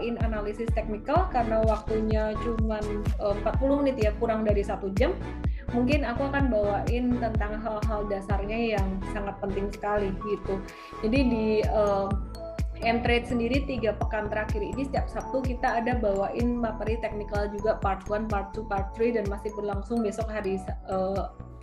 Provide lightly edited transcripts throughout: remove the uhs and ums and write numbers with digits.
bawain analisis teknikal karena waktunya cuma 40 menit ya, kurang dari 1 jam. Mungkin aku akan bawain tentang hal-hal dasarnya yang sangat penting sekali gitu. Jadi di M-Trade sendiri 3 pekan terakhir ini setiap Sabtu kita ada bawain materi teknikal juga part 1, part 2, part 3 dan masih berlangsung besok hari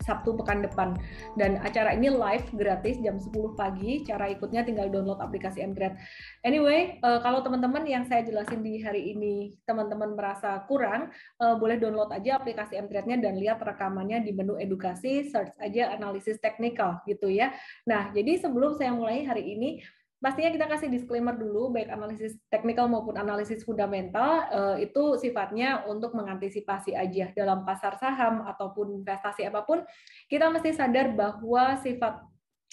Sabtu pekan depan. Dan acara ini live gratis jam 10 pagi. Cara ikutnya tinggal download aplikasi M-Trade. Anyway, kalau teman-teman yang saya jelasin di hari ini teman-teman merasa kurang, boleh download aja aplikasi M-Trade-nya dan lihat rekamannya di menu edukasi, search aja analisis teknikal gitu ya. Nah, jadi sebelum saya mulai hari ini, pastinya kita kasih disclaimer dulu, baik analisis teknikal maupun analisis fundamental, itu sifatnya untuk mengantisipasi aja dalam pasar saham ataupun investasi apapun, kita mesti sadar bahwa sifat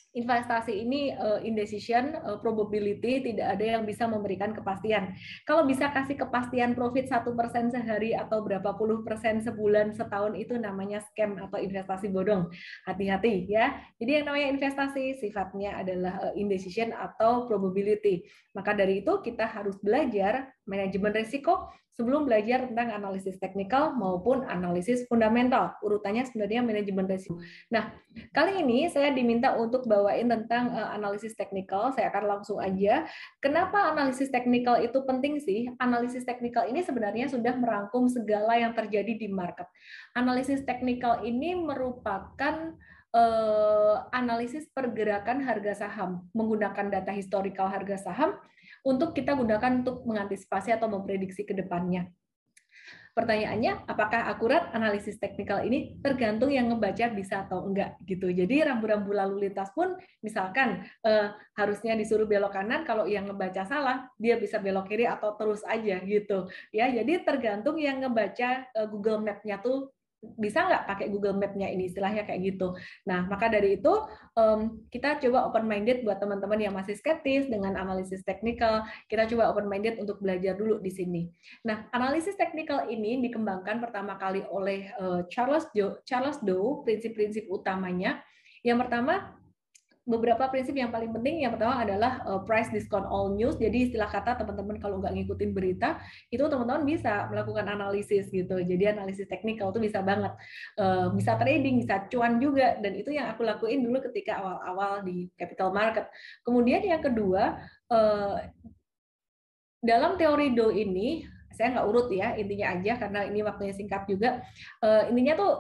investasi ini indecision, probability, tidak ada yang bisa memberikan kepastian. Kalau bisa kasih kepastian profit 1% sehari atau berapa puluh persen sebulan, setahun, itu namanya scam atau investasi bodong. Hati-hati ya. Jadi yang namanya investasi sifatnya adalah indecision atau probability. Maka dari itu kita harus belajar manajemen risiko sebelum belajar tentang analisis teknikal maupun analisis fundamental. Urutannya sebenarnya manajemen risiko. Nah, kali ini saya diminta untuk bawain tentang analisis teknikal. Saya akan langsung aja. Kenapa analisis teknikal itu penting sih? Analisis teknikal ini sebenarnya sudah merangkum segala yang terjadi di market. Analisis teknikal ini merupakan analisis pergerakan harga saham menggunakan data historical harga saham untuk kita gunakan untuk mengantisipasi atau memprediksi ke depannya. Pertanyaannya, apakah akurat analisis teknikal ini? Tergantung yang ngebaca bisa atau enggak gitu. Jadi rambu-rambu lalu lintas pun misalkan harusnya disuruh belok kanan, kalau yang ngebaca salah dia bisa belok kiri atau terus aja gitu ya. Jadi tergantung yang ngebaca Google Map-nya tuh bisa nggak pakai Google Map-nya ini, istilahnya kayak gitu. Nah, maka dari itu kita coba open minded buat teman-teman yang masih skeptis dengan analisis teknikal. Kita coba open minded untuk belajar dulu di sini. Nah, analisis teknikal ini dikembangkan pertama kali oleh Charles Dow, prinsip-prinsip utamanya. Yang pertama, beberapa prinsip yang paling penting. Yang pertama adalah price discount all news. Jadi istilah kata teman-teman kalau nggak ngikutin berita, itu teman-teman bisa melakukan analisis gitu. Jadi analisis teknikal itu bisa banget. Bisa trading, bisa cuan juga. Dan itu yang aku lakuin dulu ketika awal-awal di capital market. Kemudian yang kedua, dalam teori Dow ini, saya nggak urut ya, intinya aja karena ini waktunya singkat juga. Intinya tuh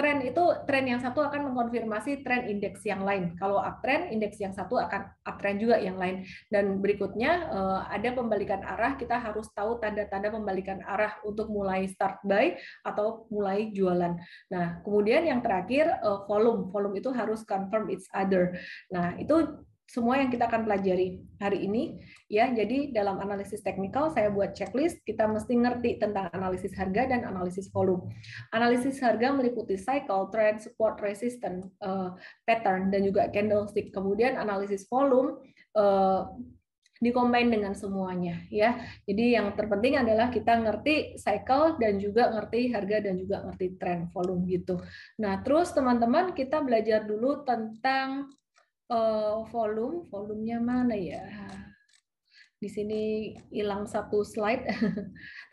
tren yang satu akan mengkonfirmasi tren indeks yang lain. Kalau uptrend, indeks yang satu akan uptrend juga yang lain. Dan berikutnya ada pembalikan arah, kita harus tahu tanda-tanda pembalikan arah untuk mulai start buy atau mulai jualan. Nah, kemudian yang terakhir volume. Volume itu harus confirm each other. Nah, itu semua yang kita akan pelajari hari ini ya. Jadi dalam analisis teknikal saya buat checklist, kita mesti ngerti tentang analisis harga dan analisis volume. Analisis harga meliputi cycle, trend, support, resistance, pattern, dan juga candlestick. Kemudian analisis volume dikombin dengan semuanya ya. Jadi yang terpenting adalah kita ngerti cycle dan juga ngerti harga dan juga ngerti trend volume gitu. Nah, terus teman-teman kita belajar dulu tentang volumenya mana ya? Di sini hilang satu slide,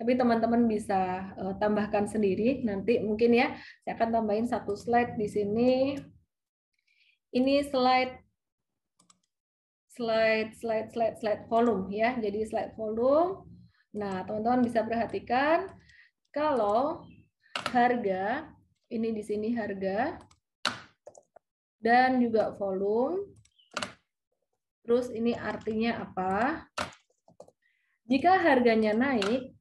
tapi teman-teman bisa tambahkan sendiri nanti mungkin ya. Saya akan tambahin satu slide di sini. Ini slide volume ya. Jadi slide volume. Nah, teman-teman bisa perhatikan kalau harga ini di sini harga dan juga volume. Terus ini artinya apa? Jika harga naik,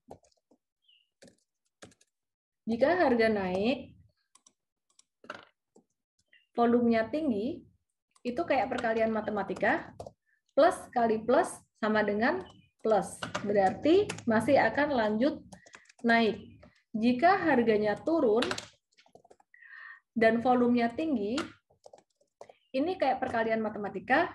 volumenya tinggi, itu kayak perkalian matematika, plus kali plus sama dengan plus. Berarti masih akan lanjut naik. Jika harganya turun dan volumenya tinggi, ini kayak perkalian matematika,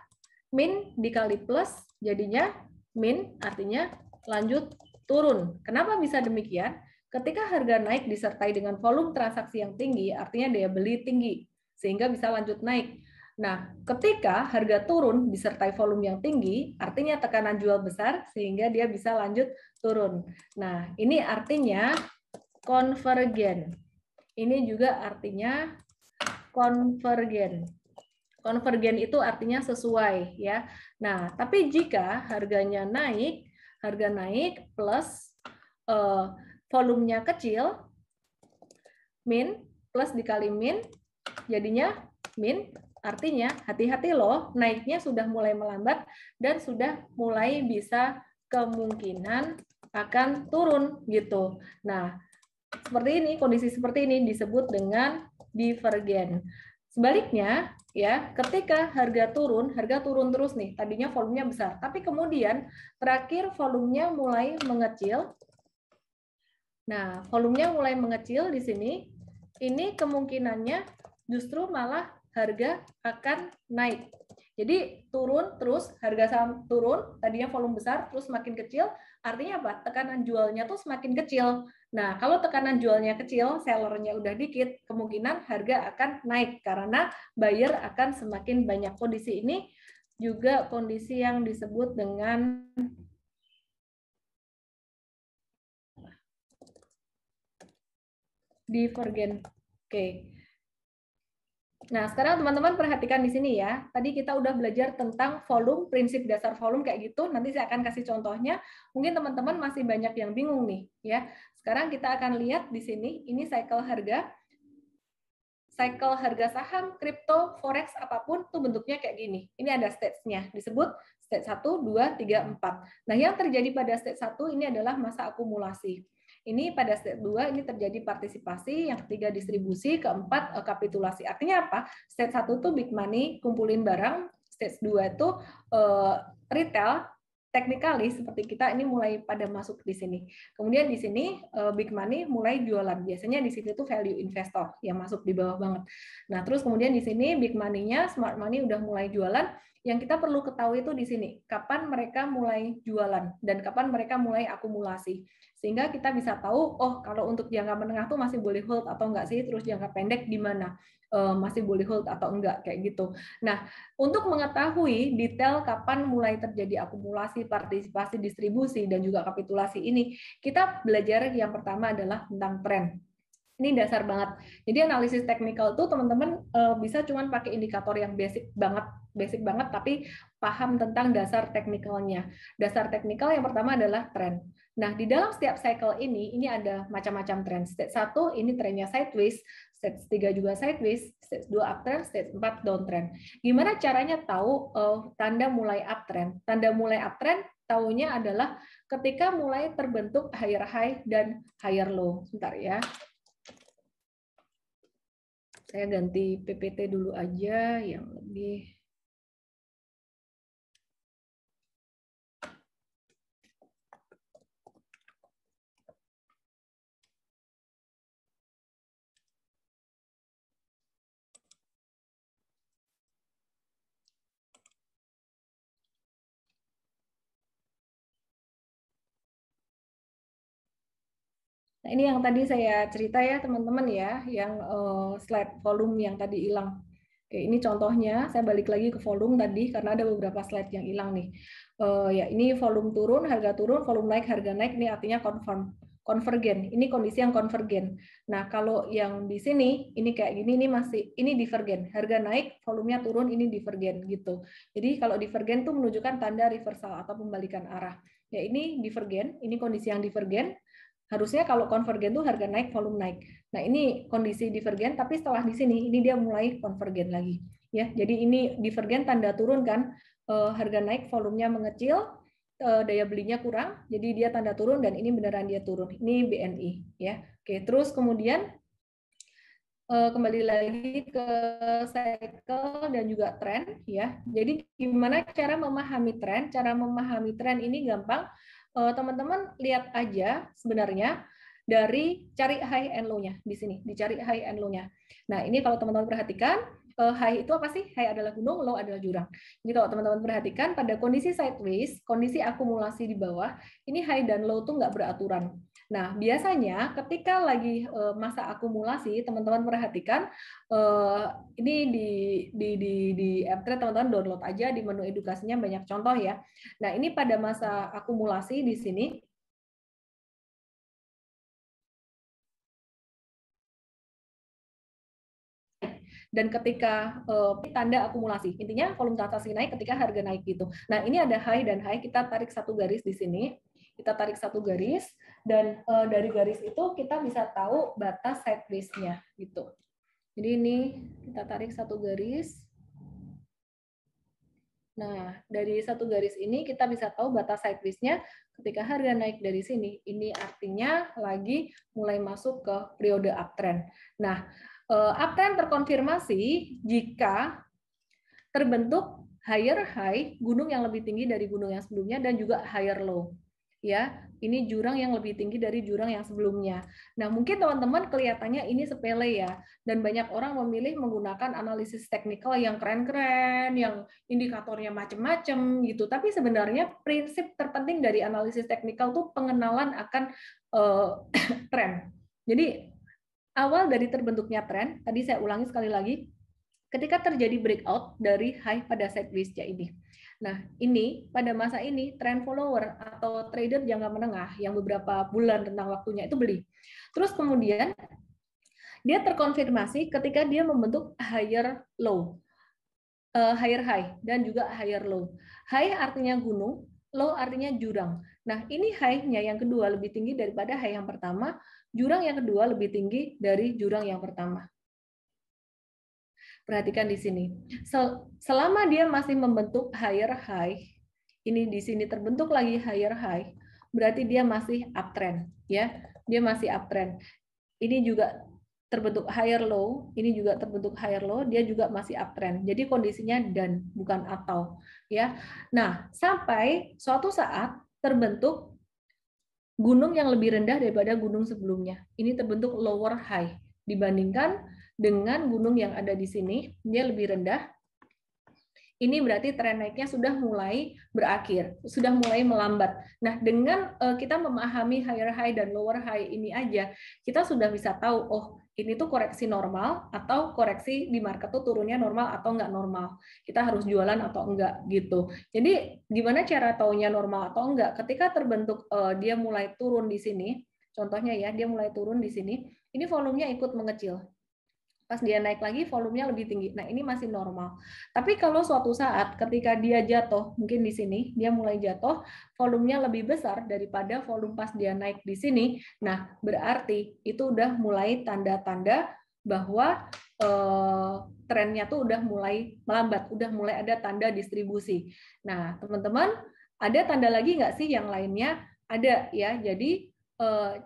min dikali plus jadinya min, artinya lanjut turun. Kenapa bisa demikian? Ketika harga naik disertai dengan volume transaksi yang tinggi, artinya daya beli tinggi, sehingga bisa lanjut naik. Nah, ketika harga turun disertai volume yang tinggi, artinya tekanan jual besar sehingga dia bisa lanjut turun. Nah, ini artinya konvergen. Ini juga artinya konvergen. Konvergen itu artinya sesuai ya. Nah, tapi jika harganya naik, harga naik plus volumenya kecil, min plus dikali min, jadinya min. Artinya hati-hati loh, naiknya sudah mulai melambat dan sudah mulai bisa kemungkinan akan turun gitu. Nah, seperti ini, kondisi seperti ini disebut dengan divergen. Sebaliknya, ya, ketika harga turun terus nih, tadinya volumenya besar, tapi kemudian terakhir volumenya mulai mengecil. Nah, volumenya mulai mengecil di sini, ini kemungkinannya justru malah harga akan naik. Jadi turun terus, harga saham turun, tadinya volume besar, terus makin kecil, artinya apa? Tekanan jualnya tuh semakin kecil. Nah, kalau tekanan jualnya kecil, sellernya udah dikit, kemungkinan harga akan naik karena buyer akan semakin banyak. Kondisi ini juga kondisi yang disebut dengan divergen. Oke. Nah, sekarang teman-teman perhatikan di sini ya. Tadi kita udah belajar tentang volume, prinsip dasar volume kayak gitu. Nanti saya akan kasih contohnya. Mungkin teman-teman masih banyak yang bingung nih, ya. Sekarang kita akan lihat di sini, ini cycle harga. Cycle harga saham, kripto, forex, apapun tuh bentuknya kayak gini. Ini ada stage-nya, disebut stage 1, 2, 3, 4. Nah, yang terjadi pada stage 1 ini adalah masa akumulasi. Ini pada stage 2 ini terjadi partisipasi, yang ketiga distribusi, keempat kapitulasi. Artinya apa? Stage 1 itu big money, kumpulin barang, stage 2 itu retail, technically seperti kita ini mulai pada masuk di sini. Kemudian di sini big money mulai jualan. Biasanya di sini tuh value investor yang masuk di bawah banget. Nah, terus kemudian di sini big money-nya, smart money udah mulai jualan. Yang kita perlu ketahui itu di sini, kapan mereka mulai jualan dan kapan mereka mulai akumulasi. Sehingga kita bisa tahu, oh kalau untuk jangka menengah tuh masih boleh hold atau enggak sih, terus jangka pendek di mana masih boleh hold atau enggak, kayak gitu. Nah, untuk mengetahui detail kapan mulai terjadi akumulasi, partisipasi, distribusi, dan juga kapitulasi ini, kita belajar yang pertama adalah tentang tren. Ini dasar banget. Jadi analisis teknikal itu teman-teman bisa cuman pakai indikator yang basic banget, tapi paham tentang dasar teknikalnya. Dasar teknikal yang pertama adalah tren. Nah, di dalam setiap cycle ini ada macam-macam tren. Stage 1 ini trennya sideways, stage 3 juga sideways, stage 2 uptrend, stage 4 downtrend. Gimana caranya tahu tanda mulai uptrend? Tanda mulai uptrend taunya adalah ketika mulai terbentuk higher high dan higher low. Sebentar ya. Saya ganti PPT dulu aja yang lebih. Nah, ini yang tadi saya cerita ya teman-teman ya, yang slide volume yang tadi hilang. Oke, ini contohnya, saya balik lagi ke volume tadi karena ada beberapa slide yang hilang nih. Ya, ini volume turun, harga turun, volume naik, harga naik, ini artinya konvergen. Ini kondisi yang konvergen. Nah, kalau yang di sini, ini kayak gini, ini divergen. Harga naik, volumenya turun, ini divergen gitu. Jadi kalau divergen itu menunjukkan tanda reversal atau pembalikan arah. Ya, ini divergen, ini kondisi yang divergen. Harusnya kalau konvergen tuh harga naik, volume naik. Nah, ini kondisi divergen, tapi setelah di sini, ini dia mulai konvergen lagi. Ya, jadi ini divergen tanda turun kan, harga naik, volumenya mengecil, daya belinya kurang, jadi dia tanda turun dan ini beneran dia turun. Ini BNI. Ya, oke. Terus kemudian kembali lagi ke cycle dan juga tren. Ya, jadi gimana cara memahami tren? Cara memahami tren ini gampang. Teman-teman lihat aja sebenarnya dari cari high and low-nya di sini, dicari high and low-nya. Nah, ini kalau teman-teman perhatikan, high itu apa sih? High adalah gunung, low adalah jurang. Jadi kalau teman-teman perhatikan pada kondisi sideways, kondisi akumulasi di bawah, ini high dan low tuh nggak beraturan. Nah, biasanya ketika lagi masa akumulasi, teman-teman perhatikan ini di AppTrade teman-teman download aja, di menu edukasinya banyak contoh ya. Nah, ini pada masa akumulasi di sini. Dan ketika tanda akumulasi, intinya volume transaksi naik ketika harga naik gitu. Nah, ini ada high dan high, kita tarik satu garis di sini. Kita tarik satu garis, dan dari garis itu kita bisa tahu batas sideways-nya gitu. Jadi ini kita tarik satu garis. Nah, dari satu garis ini kita bisa tahu batas sideways-nya ketika harga naik dari sini. Ini artinya lagi mulai masuk ke periode uptrend. Nah, uptrend terkonfirmasi jika terbentuk higher high, gunung yang lebih tinggi dari gunung yang sebelumnya, dan juga higher low. Ya, ini jurang yang lebih tinggi dari jurang yang sebelumnya. Nah, mungkin teman-teman kelihatannya ini sepele ya, dan banyak orang memilih menggunakan analisis teknikal yang keren-keren, yang indikatornya macam-macam gitu. Tapi sebenarnya prinsip terpenting dari analisis teknikal tuh pengenalan akan tren. Jadi awal dari terbentuknya tren, tadi saya ulangi sekali lagi, ketika terjadi breakout dari high pada sideways-nya ini. Nah, ini pada masa ini trend follower atau trader jangka menengah yang beberapa bulan tentang waktunya itu beli. Terus kemudian dia terkonfirmasi ketika dia membentuk higher low, higher high dan juga higher low. High artinya gunung, low artinya jurang. Nah, ini high-nya yang kedua lebih tinggi daripada high yang pertama, jurang yang kedua lebih tinggi dari jurang yang pertama. Perhatikan di sini. Selama dia masih membentuk higher high, ini di sini terbentuk lagi higher high, berarti dia masih uptrend, ya. Dia masih uptrend. Ini juga terbentuk higher low, ini juga terbentuk higher low, dia juga masih uptrend. Jadi kondisinya dan bukan atau, ya. Nah, sampai suatu saat terbentuk gunung yang lebih rendah daripada gunung sebelumnya. Ini terbentuk lower high dibandingkan dengan gunung yang ada di sini, dia lebih rendah. Ini berarti tren naiknya sudah mulai berakhir, sudah mulai melambat. Nah, dengan kita memahami higher high dan lower high ini aja, kita sudah bisa tahu, oh ini tuh koreksi normal atau koreksi di market tuh turunnya normal atau enggak normal. Kita harus jualan atau enggak gitu. Jadi gimana cara taunya normal atau enggak? Ketika terbentuk dia mulai turun di sini, contohnya ya, dia mulai turun di sini, ini volumenya ikut mengecil. Pas dia naik lagi volumenya lebih tinggi. Nah, ini masih normal. Tapi kalau suatu saat ketika dia jatuh, mungkin di sini dia mulai jatuh, volumenya lebih besar daripada volume pas dia naik di sini. Nah, berarti itu udah mulai tanda-tanda bahwa trennya tuh udah mulai melambat, udah mulai ada tanda distribusi. Nah, teman-teman, ada tanda lagi nggak sih yang lainnya? Ada ya. Jadi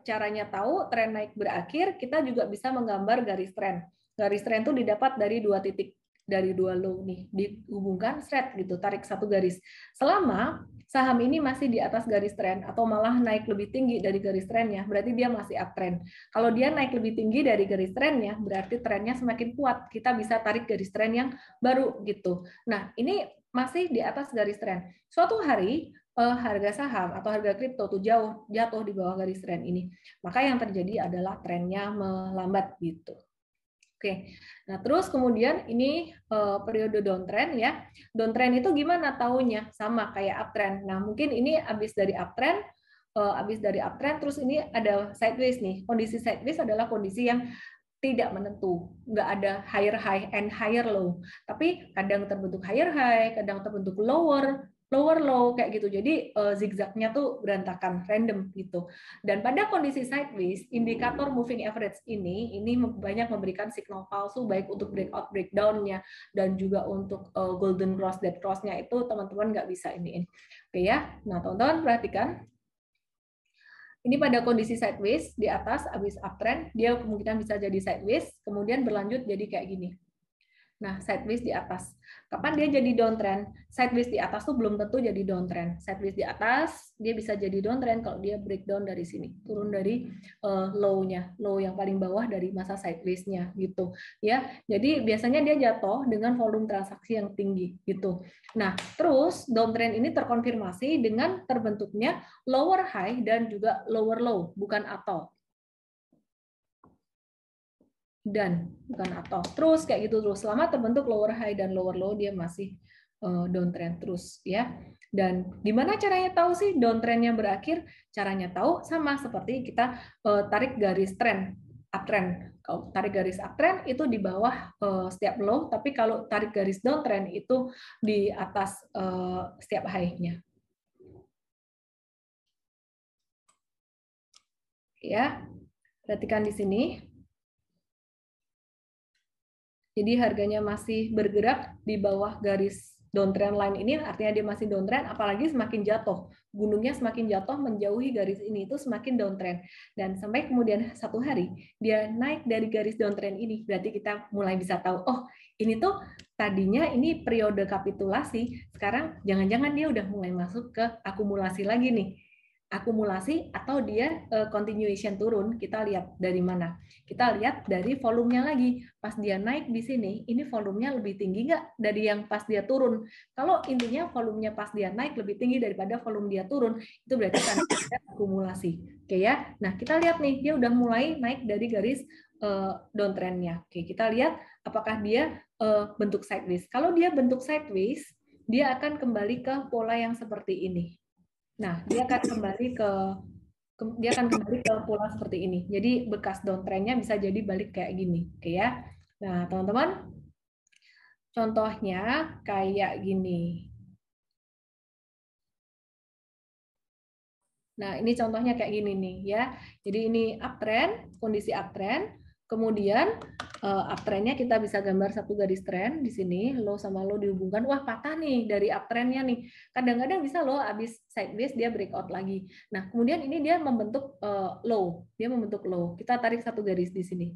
caranya tahu tren naik berakhir, kita juga bisa menggambar garis tren. Garis tren itu didapat dari dua titik, dari dua low nih, dihubungkan straight gitu, tarik satu garis. Selama saham ini masih di atas garis tren atau malah naik lebih tinggi dari garis trennya, berarti dia masih uptrend. Kalau dia naik lebih tinggi dari garis trennya, berarti trennya semakin kuat. Kita bisa tarik garis tren yang baru gitu. Nah, ini masih di atas garis tren. Suatu hari harga saham atau harga kripto tuh jatuh di bawah garis tren ini. Maka yang terjadi adalah trennya melambat gitu. Oke, nah terus kemudian ini periode downtrend ya. Downtrend itu gimana taunya? Sama kayak uptrend. Nah mungkin ini habis dari uptrend, terus ini ada sideways nih. Kondisi sideways adalah kondisi yang tidak menentu, nggak ada higher high and higher low. Tapi kadang terbentuk higher high, kadang terbentuk lower low kayak gitu. Jadi zigzagnya tuh berantakan, random gitu. Dan pada kondisi sideways, indikator moving average ini banyak memberikan signal palsu baik untuk breakout breakdown-nya dan juga untuk golden cross dead cross-nya itu teman-teman nggak bisa iniin. Oke ya. Nah, teman-teman perhatikan. Ini pada kondisi sideways di atas, habis uptrend, dia kemungkinan bisa jadi sideways, kemudian berlanjut jadi kayak gini. Nah, sideways di atas. Kapan dia jadi downtrend? Sideways di atas tuh belum tentu jadi downtrend. Sideways di atas dia bisa jadi downtrend kalau dia breakdown dari sini, turun dari low-nya, low yang paling bawah dari masa sideways-nya gitu. Ya, jadi biasanya dia jatuh dengan volume transaksi yang tinggi gitu. Nah, terus downtrend ini terkonfirmasi dengan terbentuknya lower high dan juga lower low, bukan atau. Dan bukan atau terus kayak gitu terus selama terbentuk lower high dan lower low dia masih downtrend terus ya. Dan gimana caranya tahu sih downtrendnya berakhir? Caranya tahu sama seperti kita tarik garis trend uptrend. Kalau tarik garis uptrend itu di bawah setiap low, tapi kalau tarik garis downtrend itu di atas setiap high-nya. Ya, perhatikan di sini. Jadi harganya masih bergerak di bawah garis downtrend line ini, artinya dia masih downtrend, apalagi semakin jatuh. Gunungnya semakin jatuh menjauhi garis ini, itu semakin downtrend. Dan sampai kemudian satu hari, dia naik dari garis downtrend ini, berarti kita mulai bisa tahu, oh ini tuh tadinya ini periode kapitulasi, sekarang jangan-jangan dia udah mulai masuk ke akumulasi lagi nih. Akumulasi atau dia continuation turun, kita lihat dari mana? Kita lihat dari volumenya lagi. Pas dia naik di sini, ini volumenya lebih tinggi nggak dari yang pas dia turun? Kalau intinya volumenya pas dia naik lebih tinggi daripada volume dia turun, itu berarti kan ada akumulasi. Oke ya. Nah, kita lihat nih, dia udah mulai naik dari garis downtrend-nya. Oke, kita lihat apakah dia bentuk sideways. Kalau dia bentuk sideways, dia akan kembali ke pola yang seperti ini. Nah, dia akan kembali ke pola seperti ini. Jadi bekas downtrend-nya bisa jadi balik kayak gini, oke ya. Nah, teman-teman, contohnya kayak gini. Nah, ini contohnya kayak gini nih ya. Jadi ini uptrend, kondisi uptrend. Kemudian uptrend-nya kita bisa gambar satu garis trend di sini, low sama low dihubungkan. Wah, patah nih dari uptrend-nya nih. Kadang-kadang bisa loh habis sideways dia breakout lagi. Nah, kemudian ini dia membentuk low. Dia membentuk low. Kita tarik satu garis di sini.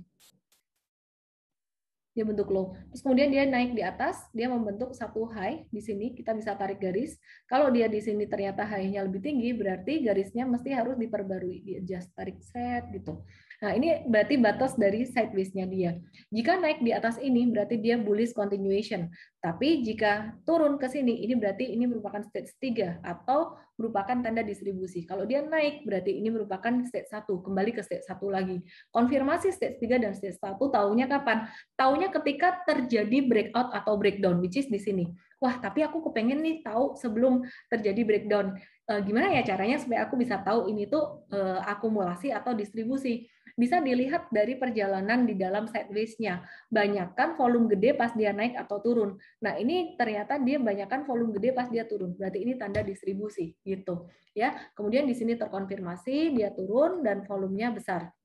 Dia bentuk low. Terus kemudian dia naik di atas, dia membentuk satu high di sini, kita bisa tarik garis. Kalau dia di sini ternyata high-nya lebih tinggi, berarti garisnya mesti harus diperbarui, di adjust, tarik set gitu. Nah, ini berarti batas dari sideways-nya dia. Jika naik di atas ini, berarti dia bullish continuation. Tapi jika turun ke sini, ini berarti ini merupakan stage 3 atau merupakan tanda distribusi. Kalau dia naik, berarti ini merupakan stage 1, kembali ke stage 1 lagi. Konfirmasi stage 3 dan stage 1 tahunya kapan? Tahunya ketika terjadi breakout atau breakdown, which is di sini. Wah, tapi aku kepengen nih tahu sebelum terjadi breakdown. Gimana ya caranya supaya aku bisa tahu ini tuh akumulasi atau distribusi? Bisa dilihat dari perjalanan di dalam sideways-nya. Banyakkan volume gede pas dia naik atau turun. Nah, ini ternyata dia banyakkan volume gede pas dia turun. Berarti ini tanda distribusi gitu. Ya. Kemudian di sini terkonfirmasi dia turun dan volumenya besar.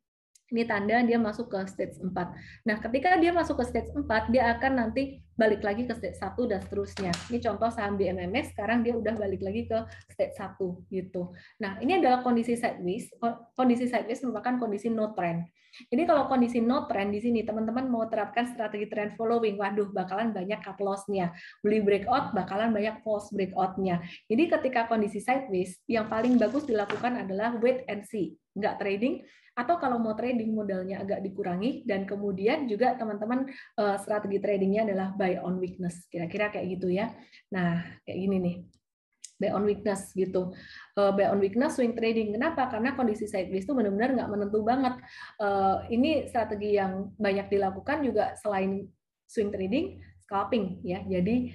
Ini tanda dia masuk ke stage 4. Nah, ketika dia masuk ke stage 4, dia akan nanti balik lagi ke stage 1 dan seterusnya. Ini contoh saham BMMS, sekarang dia udah balik lagi ke stage 1 gitu. Nah, ini adalah kondisi sideways. Kondisi sideways merupakan kondisi no trend. Jadi kalau kondisi no trend di sini, teman-teman mau terapkan strategi trend following, waduh, bakalan banyak cut loss-nya. Beli breakout, bakalan banyak false breakout-nya. Jadi ketika kondisi sideways, yang paling bagus dilakukan adalah wait and see. Nggak trading, atau kalau mau trading modalnya agak dikurangi, dan kemudian juga teman-teman strategi tradingnya adalah buy on weakness, kira-kira kayak gitu ya. Nah, kayak gini nih, buy on weakness gitu. Buy on weakness swing trading. Kenapa? Karena kondisi sideways itu benar-benar nggak menentu banget. Ini strategi yang banyak dilakukan juga selain swing trading, scalping ya. Jadi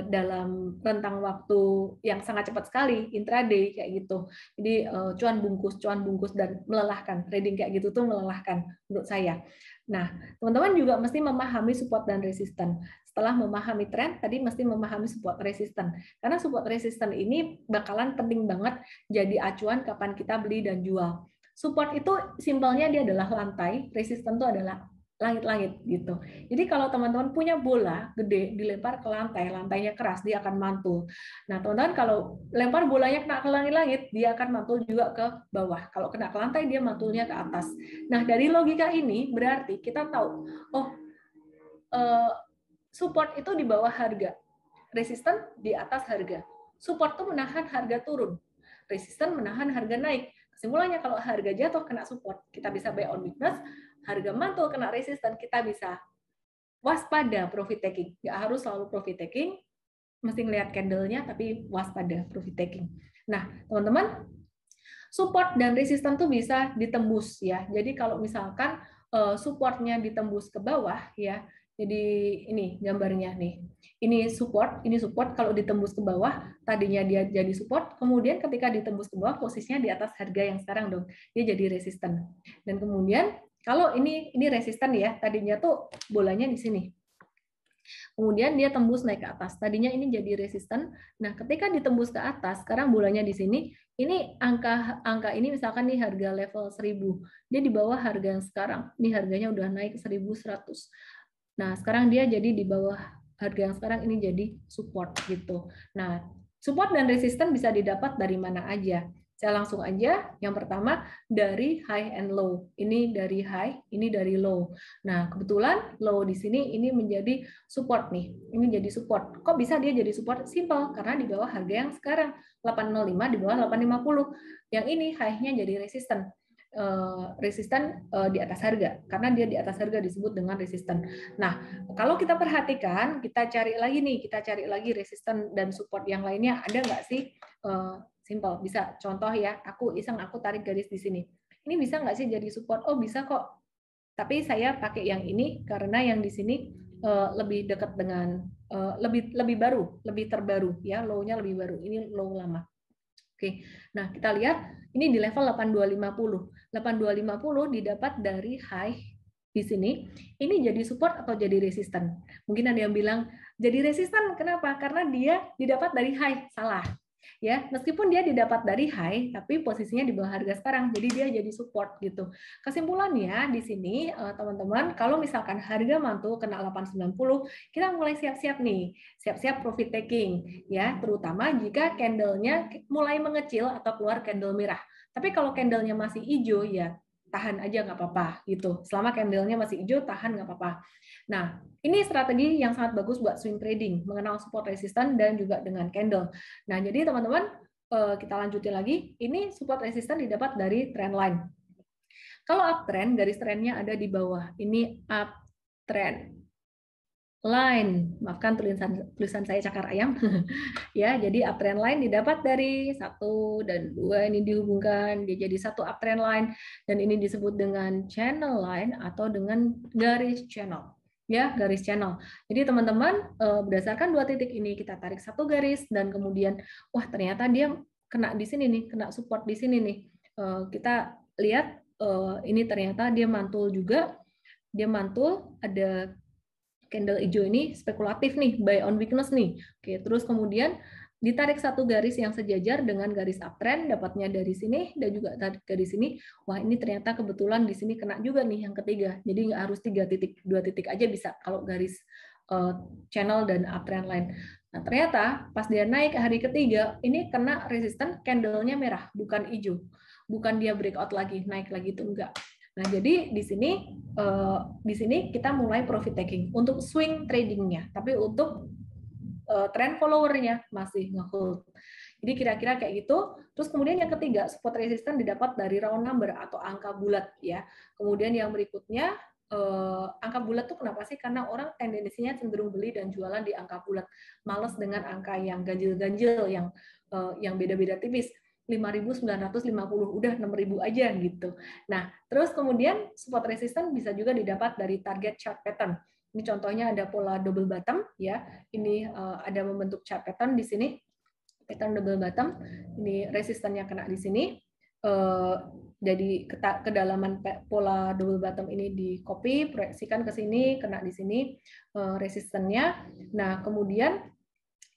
dalam rentang waktu yang sangat cepat sekali, intraday kayak gitu. Jadi cuan bungkus dan melelahkan. Trading kayak gitu tuh melelahkan menurut saya. Nah, teman-teman juga mesti memahami support dan resisten. Setelah memahami tren, tadi mesti memahami support resisten. Karena support resisten ini bakalan penting banget jadi acuan kapan kita beli dan jual. Support itu simpelnya dia adalah lantai, resisten itu adalah langit-langit gitu. Jadi kalau teman-teman punya bola gede dilempar ke lantai, lantainya keras, dia akan mantul. Nah, teman-teman kalau lempar bolanya kena ke langit-langit, dia akan mantul juga ke bawah. Kalau kena ke lantai, dia mantulnya ke atas. Nah, dari logika ini berarti kita tahu, oh Support itu di bawah harga, resisten di atas harga. Support itu menahan harga turun, resisten menahan harga naik. Kesimpulannya kalau harga jatuh kena support, kita bisa buy on weakness, harga mantul kena resisten, kita bisa waspada profit taking. Nggak harus selalu profit taking, mesti ngelihat candle-nya, tapi waspada profit taking. Nah, teman-teman, support dan resisten tuh bisa ditembus ya. Jadi kalau misalkan supportnya ditembus ke bawah ya, jadi ini gambarnya nih. Ini support kalau ditembus ke bawah, tadinya dia jadi support, kemudian ketika ditembus ke bawah posisinya di atas harga yang sekarang dong. Dia jadi resisten. Dan kemudian kalau ini resisten ya, tadinya tuh bolanya di sini. Kemudian dia tembus naik ke atas. Tadinya ini jadi resisten. Nah, ketika ditembus ke atas, sekarang bolanya di sini, ini angka ini misalkan nih harga level 1000. Dia di bawah harga yang sekarang. Ini harganya udah naik 1100. Nah, sekarang dia jadi di bawah harga yang sekarang, ini jadi support gitu. Nah, support dan resisten bisa didapat dari mana aja. Saya langsung aja, yang pertama dari high and low. Ini dari high, ini dari low. Nah, kebetulan low di sini ini menjadi support nih. Ini jadi support. Kok bisa dia jadi support? Simple, karena di bawah harga yang sekarang 805 di bawah 850. Yang ini high-nya jadi resisten. Resisten di atas harga, karena dia di atas harga disebut dengan resisten. Nah, kalau kita perhatikan, kita cari lagi resisten dan support yang lainnya, ada nggak sih? Simple, bisa. Contoh ya, aku tarik garis di sini. Ini bisa nggak sih jadi support? Oh, bisa kok. Tapi saya pakai yang ini karena yang di sini lebih dekat dengan lebih baru, lebih terbaru ya, low-nya lebih baru. Ini low lama. Oke. Nah, kita lihat ini di level 8250. 8250 didapat dari high di sini. Ini jadi support atau jadi resisten? Mungkin ada yang bilang jadi resisten. Kenapa? Karena dia didapat dari high. Salah. Ya, meskipun dia didapat dari high, tapi posisinya di bawah harga sekarang, jadi dia jadi support gitu. Kesimpulannya di sini teman-teman, kalau misalkan harga mantul kena 890, kita mulai siap-siap nih, siap-siap profit taking ya, terutama jika candle-nya mulai mengecil atau keluar candle merah. Tapi kalau candle-nya masih hijau ya tahan aja nggak apa-apa gitu. Selama candle-nya masih hijau, tahan nggak apa-apa. Nah, ini strategi yang sangat bagus buat swing trading, mengenal support resisten dan juga dengan candle. Nah, jadi teman-teman, kita lanjutin lagi. Ini support resisten didapat dari trend line. Kalau uptrend, garis trendnya ada di bawah. Ini uptrend line. Maafkan tulisan saya cakar ayam. Ya, jadi uptrend line didapat dari 1 dan 2 ini dihubungkan, dia jadi satu uptrend line, dan ini disebut dengan channel line atau dengan garis channel. Ya, garis channel. Jadi teman-teman, berdasarkan 2 titik ini kita tarik satu garis, dan kemudian wah ternyata dia kena di sini nih, kena support di sini nih. Kita lihat ini ternyata dia mantul juga. Dia mantul, ada candle hijau ini spekulatif nih, buy on weakness nih. Oke, terus kemudian ditarik satu garis yang sejajar dengan garis uptrend, dapatnya dari sini dan juga dari sini. Wah, ini ternyata kebetulan di sini kena juga nih yang ketiga. Jadi nggak harus 3 titik, 2 titik aja bisa kalau garis channel dan uptrend line. Nah, ternyata pas dia naik hari ketiga, ini kena resisten, candle-nya merah, bukan hijau. Bukan dia breakout lagi, naik lagi itu enggak. Nah, jadi di sini kita mulai profit taking untuk swing tradingnya, tapi untuk trend followernya masih nge-hold. Jadi kira-kira kayak gitu. Terus kemudian yang ketiga, support resistance didapat dari round number atau angka bulat ya. Kemudian yang berikutnya angka bulat tuh kenapa sih? Karena orang tendensinya cenderung beli dan jualan di angka bulat. Males dengan angka yang ganjil-ganjil yang beda-beda tipis. 5.950 udah 6.000 aja gitu. Nah, terus kemudian support resistance bisa juga didapat dari target chart pattern. Ini contohnya ada pola double bottom ya. Ini ada membentuk chart pattern di sini. Pattern double bottom. Ini resistannya kena di sini. Jadi kedalaman pola double bottom ini di copy, proyeksikan ke sini, kena di sini resistannya. Nah, kemudian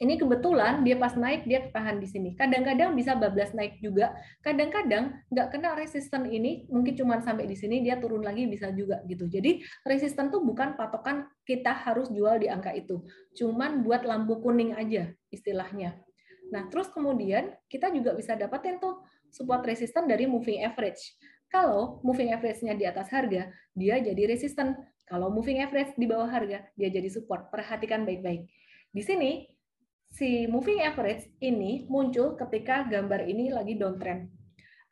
ini kebetulan dia pas naik dia ketahan di sini. Kadang-kadang bisa bablas naik juga. Kadang-kadang nggak kena resisten ini, mungkin cuma sampai di sini dia turun lagi bisa juga gitu. Jadi resisten tuh bukan patokan kita harus jual di angka itu. Cuman buat lampu kuning aja istilahnya. Nah, terus kemudian kita juga bisa dapatin tuh support resisten dari moving average. Kalau moving average-nya di atas harga, dia jadi resisten. Kalau moving average di bawah harga, dia jadi support. Perhatikan baik-baik. Di sini, si moving average ini muncul ketika gambar ini lagi downtrend.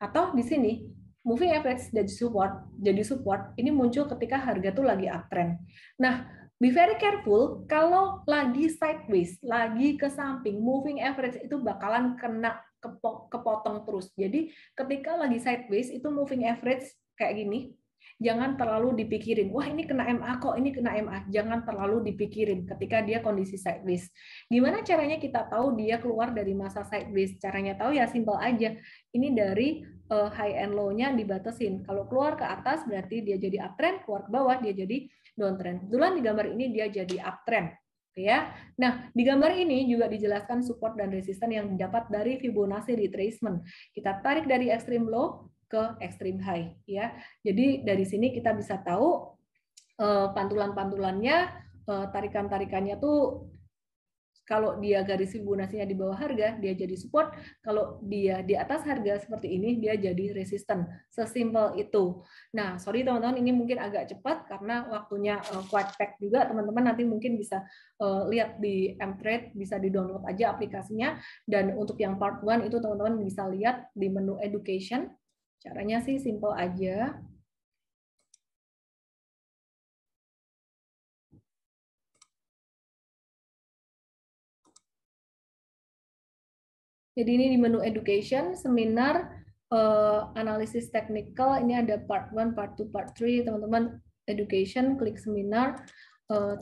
Atau di sini, moving average jadi support, ini muncul ketika harga tuh lagi uptrend. Nah, be very careful kalau lagi sideways, lagi ke samping, moving average itu bakalan kena kepotong terus. Jadi ketika lagi sideways itu moving average kayak gini, jangan terlalu dipikirin, wah ini kena MA kok, ini kena MA. Jangan terlalu dipikirin ketika dia kondisi sideways. Gimana caranya kita tahu dia keluar dari masa sideways? Caranya tahu ya simple aja. Ini dari high and low-nya dibatasin. Kalau keluar ke atas berarti dia jadi uptrend, keluar ke bawah dia jadi downtrend. Kebetulan di gambar ini dia jadi uptrend. Ya. Nah, di gambar ini juga dijelaskan support dan resisten yang didapat dari Fibonacci retracement. Kita tarik dari extreme low ke extreme high ya. Jadi dari sini kita bisa tahu pantulan-pantulannya, tarikan-tarikannya tuh kalau dia garis Fibonacci-nya di bawah harga, dia jadi support. Kalau dia di atas harga seperti ini, dia jadi resisten. Sesimpel itu. Nah, sorry teman-teman, ini mungkin agak cepat karena waktunya quite pack juga. Teman-teman nanti mungkin bisa lihat di Mtrade, bisa di-download aja aplikasinya. Dan untuk yang part 1 itu teman-teman bisa lihat di menu education. Caranya sih simple aja. Jadi ini di menu education, seminar, analisis technical, ini ada part 1, part 2, part 3, teman-teman education, klik seminar,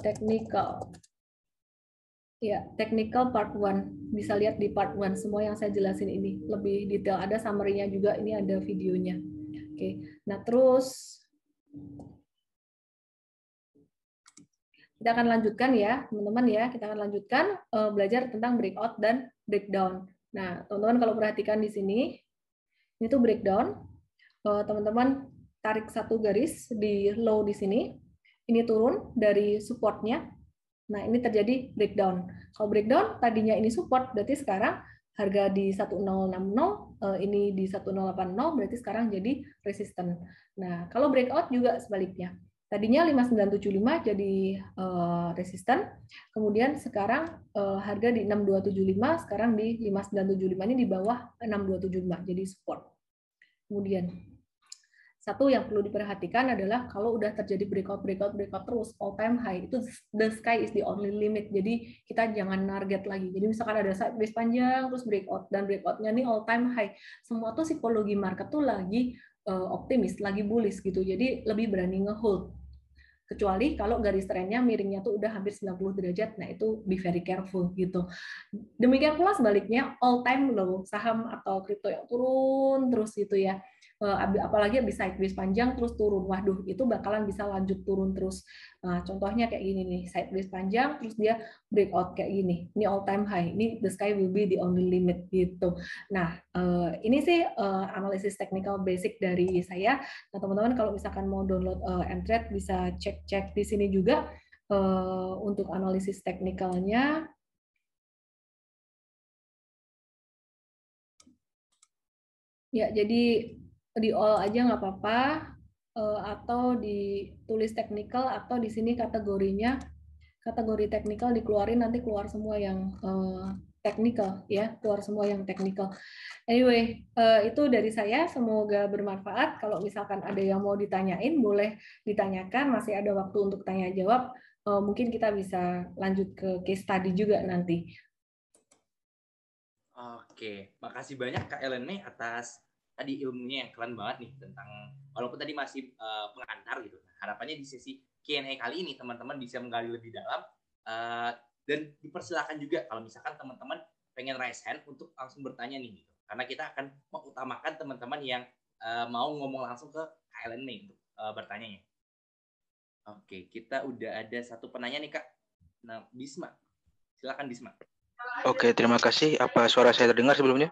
technical. Ya, technical part 1, bisa lihat di part 1, semua yang saya jelasin ini, lebih detail, ada summary-nya juga, ini ada videonya. Oke, nah terus, kita akan lanjutkan ya, teman-teman ya, kita akan lanjutkan belajar tentang breakout dan breakdown. Nah, teman-teman kalau perhatikan di sini, ini tuh breakdown. Teman-teman tarik satu garis di low di sini. Ini turun dari supportnya. Nah, ini terjadi breakdown. Kalau breakdown tadinya ini support, berarti sekarang harga di 1060, ini di 1080, berarti sekarang jadi resisten. Nah, kalau breakout juga sebaliknya. Tadinya 5975 jadi resisten, kemudian sekarang harga di 6275, sekarang di 5975, ini di bawah 6275 jadi support. Kemudian satu yang perlu diperhatikan adalah kalau udah terjadi breakout terus all time high, itu the sky is the only limit. Jadi kita jangan target lagi. Jadi misalkan ada sideways panjang terus breakout dan breakoutnya nih all time high, semua tuh psikologi market tuh lagi optimis, lagi bullish gitu. Jadi lebih berani ngehold. Kecuali kalau garis trennya miringnya tuh udah hampir 90 derajat, nah itu be very careful gitu. Demikian pula sebaliknya all time low, saham atau kripto yang turun terus gitu ya. Apalagi habis sideways panjang terus turun, waduh itu bakalan bisa lanjut turun terus. Nah, contohnya kayak gini nih, sideways panjang terus dia breakout kayak gini, ini all time high, ini the sky will be the only limit gitu. Nah, ini sih analisis technical basic dari saya. Nah, teman-teman kalau misalkan mau download Mtrade bisa cek di sini juga untuk analisis teknikalnya. Ya, jadi di all aja nggak apa-apa, atau ditulis technical, atau di sini kategorinya, kategori technical dikeluarin, nanti keluar semua yang technical ya, keluar semua yang technical. Anyway, itu dari saya, semoga bermanfaat. Kalau misalkan ada yang mau ditanyain, boleh ditanyakan, masih ada waktu untuk tanya jawab. Mungkin kita bisa lanjut ke case study juga nanti. Oke, makasih banyak Kak Ellen May atas tadi ilmunya yang keren banget nih tentang, walaupun tadi masih pengantar gitu. Harapannya di sesi Q&A kali ini teman-teman bisa menggali lebih dalam, dan dipersilakan juga kalau misalkan teman-teman pengen raise hand untuk langsung bertanya nih gitu. Karena kita akan mengutamakan teman-teman yang mau ngomong langsung ke Kak Ellen May untuk bertanya. Oke, kita udah ada satu penanya nih Kak. Nah, Bisma. Silakan Bisma. Oke, terima kasih. Apa suara saya terdengar sebelumnya?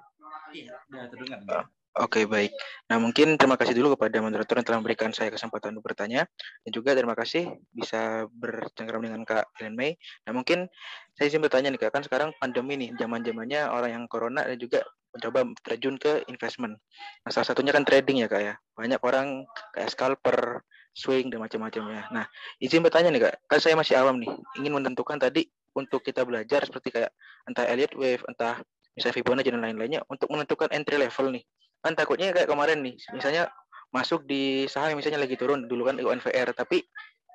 Iya, sudah terdengar. Oke, baik. Nah, mungkin terima kasih dulu kepada moderator yang telah memberikan saya kesempatan untuk bertanya. Dan juga terima kasih bisa bercengkerama dengan Kak Ellen May. Nah, mungkin saya ingin bertanya nih Kak, kan sekarang pandemi nih, zaman-zamannya orang yang corona dan juga mencoba terjun ke investment. Nah, salah satunya kan trading ya Kak ya. Banyak orang kayak scalper, swing dan macam-macamnya. Nah, izin bertanya nih Kak, kan saya masih awam nih, ingin menentukan tadi untuk kita belajar seperti kayak entah Elliott Wave, entah misalnya Fibonacci dan lain-lainnya untuk menentukan entry level nih. Kan takutnya kayak kemarin nih, misalnya masuk di saham yang misalnya lagi turun dulu kan UNVR, tapi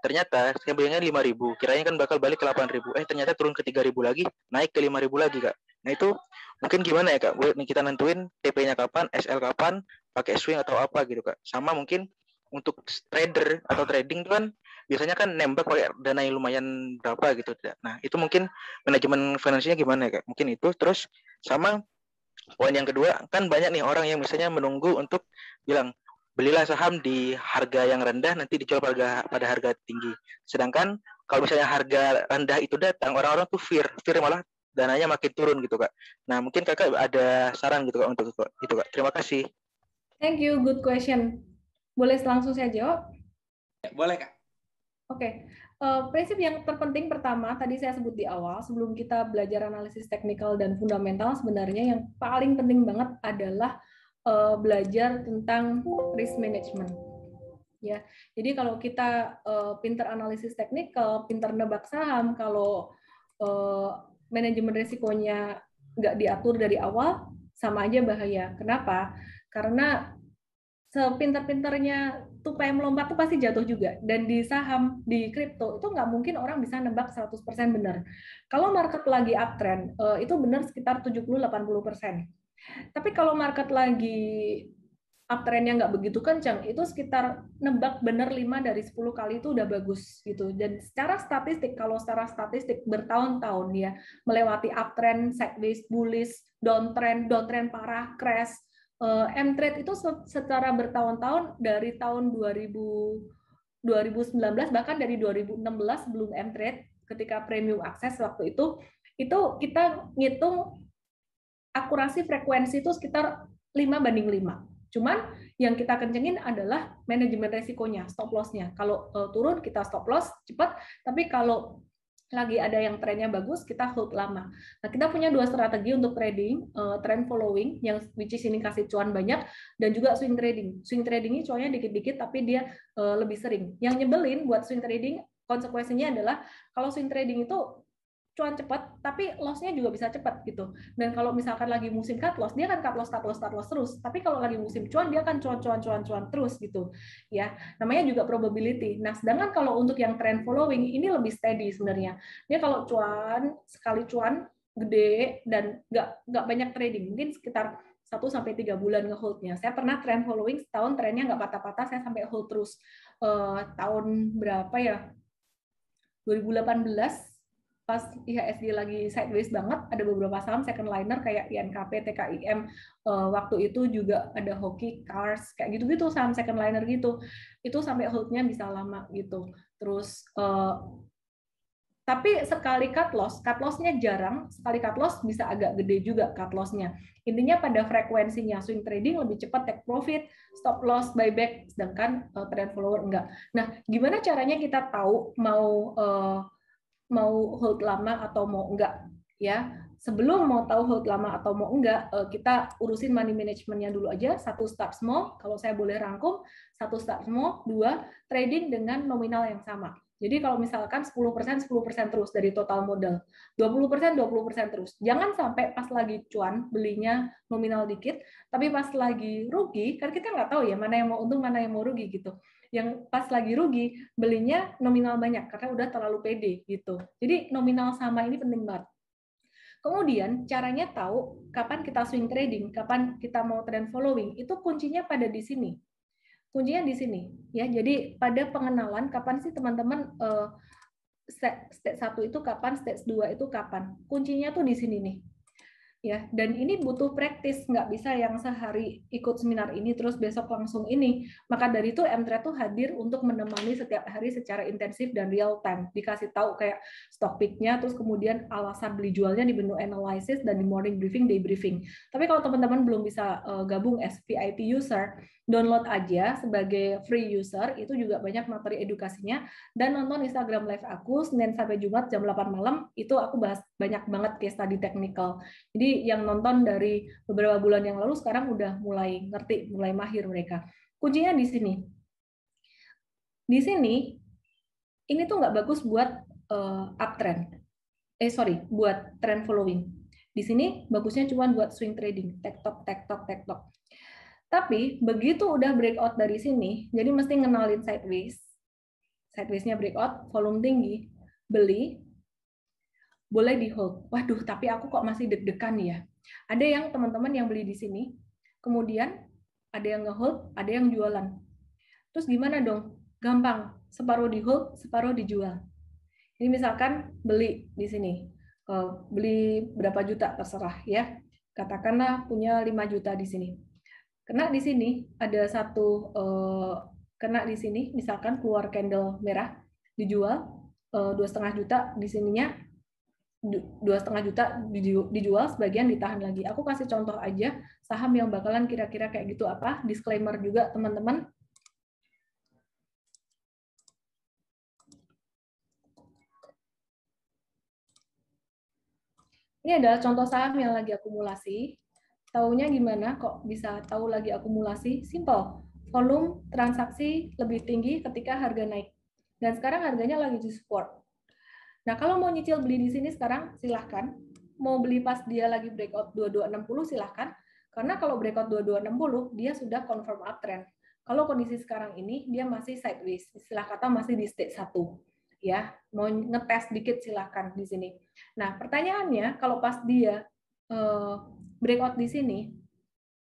ternyata saya bayangnya 5.000, kiranya kan bakal balik ke 8.000, ternyata turun ke 3.000 lagi, naik ke 5.000 lagi Kak. Nah itu mungkin gimana ya Kak, buat kita nentuin TP-nya kapan, SL kapan, pakai swing atau apa gitu Kak. Sama mungkin untuk trader atau trading itu kan biasanya kan nembak pakai dana yang lumayan berapa gitu. Nah itu mungkin manajemen finansialnya gimana ya Kak? Mungkin itu. Terus sama poin yang kedua, kan banyak nih orang yang misalnya menunggu untuk bilang belilah saham di harga yang rendah nanti dijual pada harga tinggi. Sedangkan kalau misalnya harga rendah itu datang, orang-orang tuh fear malah dananya makin turun gitu Kak. Nah mungkin Kakak ada saran gitu Kak untuk itu Kak. Terima kasih. Thank you, good question. Boleh langsung saya jawab? Ya, boleh Kak. Oke. Prinsip yang terpenting pertama tadi saya sebut di awal sebelum kita belajar analisis teknikal dan fundamental, sebenarnya yang paling penting banget adalah belajar tentang risk management. Ya, jadi kalau kita pinter analisis teknikal, pinter nebak saham, kalau manajemen risikonya nggak diatur dari awal, sama aja bahaya. Kenapa? Karena sepinter-pinternya tupai melompat tuh pasti jatuh juga. Dan di saham, di kripto, itu nggak mungkin orang bisa nebak 100% benar. Kalau market lagi uptrend, itu benar sekitar 70-80%. Tapi kalau market lagi uptrendnya nggak begitu kencang, itu sekitar nebak benar 5 dari 10 kali itu udah bagus gitu. Dan secara statistik, kalau secara statistik bertahun-tahun ya, melewati uptrend, sideways, bullish, downtrend parah, crash, M-Trade itu secara bertahun-tahun dari tahun 2019 bahkan dari 2016 sebelum M-Trade ketika premium akses waktu itu kita ngitung akurasi frekuensi itu sekitar 5:5. Cuman yang kita kencengin adalah manajemen resikonya, stop loss-nya. Kalau turun kita stop loss cepat, tapi kalau lagi ada yang trennya bagus, kita hold lama. Nah, kita punya dua strategi untuk trading, trend following, yang which is ini kasih cuan banyak, dan juga swing trading. Swing trading ini cuannya dikit-dikit, tapi dia lebih sering. Yang nyebelin buat swing trading, konsekuensinya adalah kalau swing trading itu cuan cepat, tapi loss-nya juga bisa cepat gitu. Dan kalau misalkan lagi musim cut loss, dia kan cut loss terus. Tapi kalau lagi musim cuan, dia kan cuan terus gitu. Ya, namanya juga probability. Nah, sedangkan kalau untuk yang trend following ini lebih steady sebenarnya. Dia kalau cuan sekali cuan gede dan nggak banyak trading, mungkin sekitar 1-3 bulan nge-hold-nya. Saya pernah trend following setahun trennya nggak patah-patah, saya sampai hold terus. Tahun berapa ya? 2018 pas IHSG lagi sideways banget, ada beberapa saham second liner kayak INKP, TKIM, waktu itu juga ada Hoki, Cars, kayak gitu-gitu saham second liner gitu. Itu sampai hold-nya bisa lama gitu. Terus tapi sekali cut loss-nya jarang, sekali cut loss bisa agak gede juga cut loss-nya. Intinya pada frekuensinya swing trading lebih cepat take profit, stop loss, buyback, sedangkan trend follower enggak. Nah, gimana caranya kita tahu mau hold lama atau mau enggak ya? Sebelum mau tahu hold lama atau mau enggak, kita urusin money management-nya dulu aja. 1, start small, kalau saya boleh rangkum, 1, start small, 2, trading dengan nominal yang sama. Jadi kalau misalkan 10% terus dari total modal, 20% terus. Jangan sampai pas lagi cuan belinya nominal dikit, tapi pas lagi rugi, kan kita nggak tahu ya mana yang mau untung, mana yang mau rugi gitu. Yang pas lagi rugi belinya nominal banyak karena udah terlalu pede gitu. Jadi nominal sama ini penting banget. Kemudian caranya tahu kapan kita swing trading, kapan kita mau trend following, itu kuncinya pada di sini. Kuncinya di sini ya. Jadi pada pengenalan kapan sih teman-teman stage 1 itu kapan, stage 2 itu kapan. Kuncinya tuh di sini nih. Ya, dan ini butuh praktis, nggak bisa yang sehari ikut seminar ini terus besok langsung ini. Maka dari itu M-Trade tuh hadir untuk menemani setiap hari secara intensif dan real time. Dikasih tahu kayak stock pick-nya, terus kemudian alasan beli jualnya di menu analysis dan di morning briefing, day briefing. Tapi kalau teman-teman belum bisa gabung as VIP user, download aja sebagai free user, itu juga banyak materi edukasinya, dan nonton Instagram live aku Senin sampai Jumat jam 8 malam, itu aku bahas banyak banget case study technical. Jadi yang nonton dari beberapa bulan yang lalu sekarang udah mulai ngerti, mulai mahir mereka. Kuncinya di sini. Di sini ini tuh nggak bagus buat uptrend. Buat trend following. Di sini bagusnya cuma buat swing trading, tektok, tektok, tektok. Tapi begitu udah breakout dari sini, jadi mesti ngenalin sideways. Sideways-nya breakout, volume tinggi, beli, boleh di hold. Waduh, tapi aku kok masih deg-degan ya. Ada yang teman-teman yang beli di sini, kemudian ada yang nge-hold, ada yang jualan. Terus gimana dong? Gampang, separuh di hold, separuh dijual. Ini misalkan beli di sini, beli berapa juta terserah ya. Katakanlah punya 5 juta di sini. Kena di sini ada satu kena di sini, misalkan keluar candle merah dijual 2,5 juta, di sininya 2,5 juta dijual, sebagian ditahan lagi. Aku kasih contoh aja saham yang bakalan kira-kira kayak gitu apa. Disclaimer juga teman-teman. Ini adalah contoh saham yang lagi akumulasi. Taunya gimana kok bisa tahu lagi akumulasi? Simple. Volume transaksi lebih tinggi ketika harga naik. Dan sekarang harganya lagi di support. Nah, kalau mau nyicil beli di sini sekarang, silahkan. Mau beli pas dia lagi breakout 2260, silahkan. Karena kalau breakout 2260, dia sudah confirm uptrend. Kalau kondisi sekarang ini, dia masih sideways. Istilah kata masih di stage 1. Ya, mau ngetes dikit silahkan di sini. Nah, pertanyaannya, kalau pas dia breakout di sini,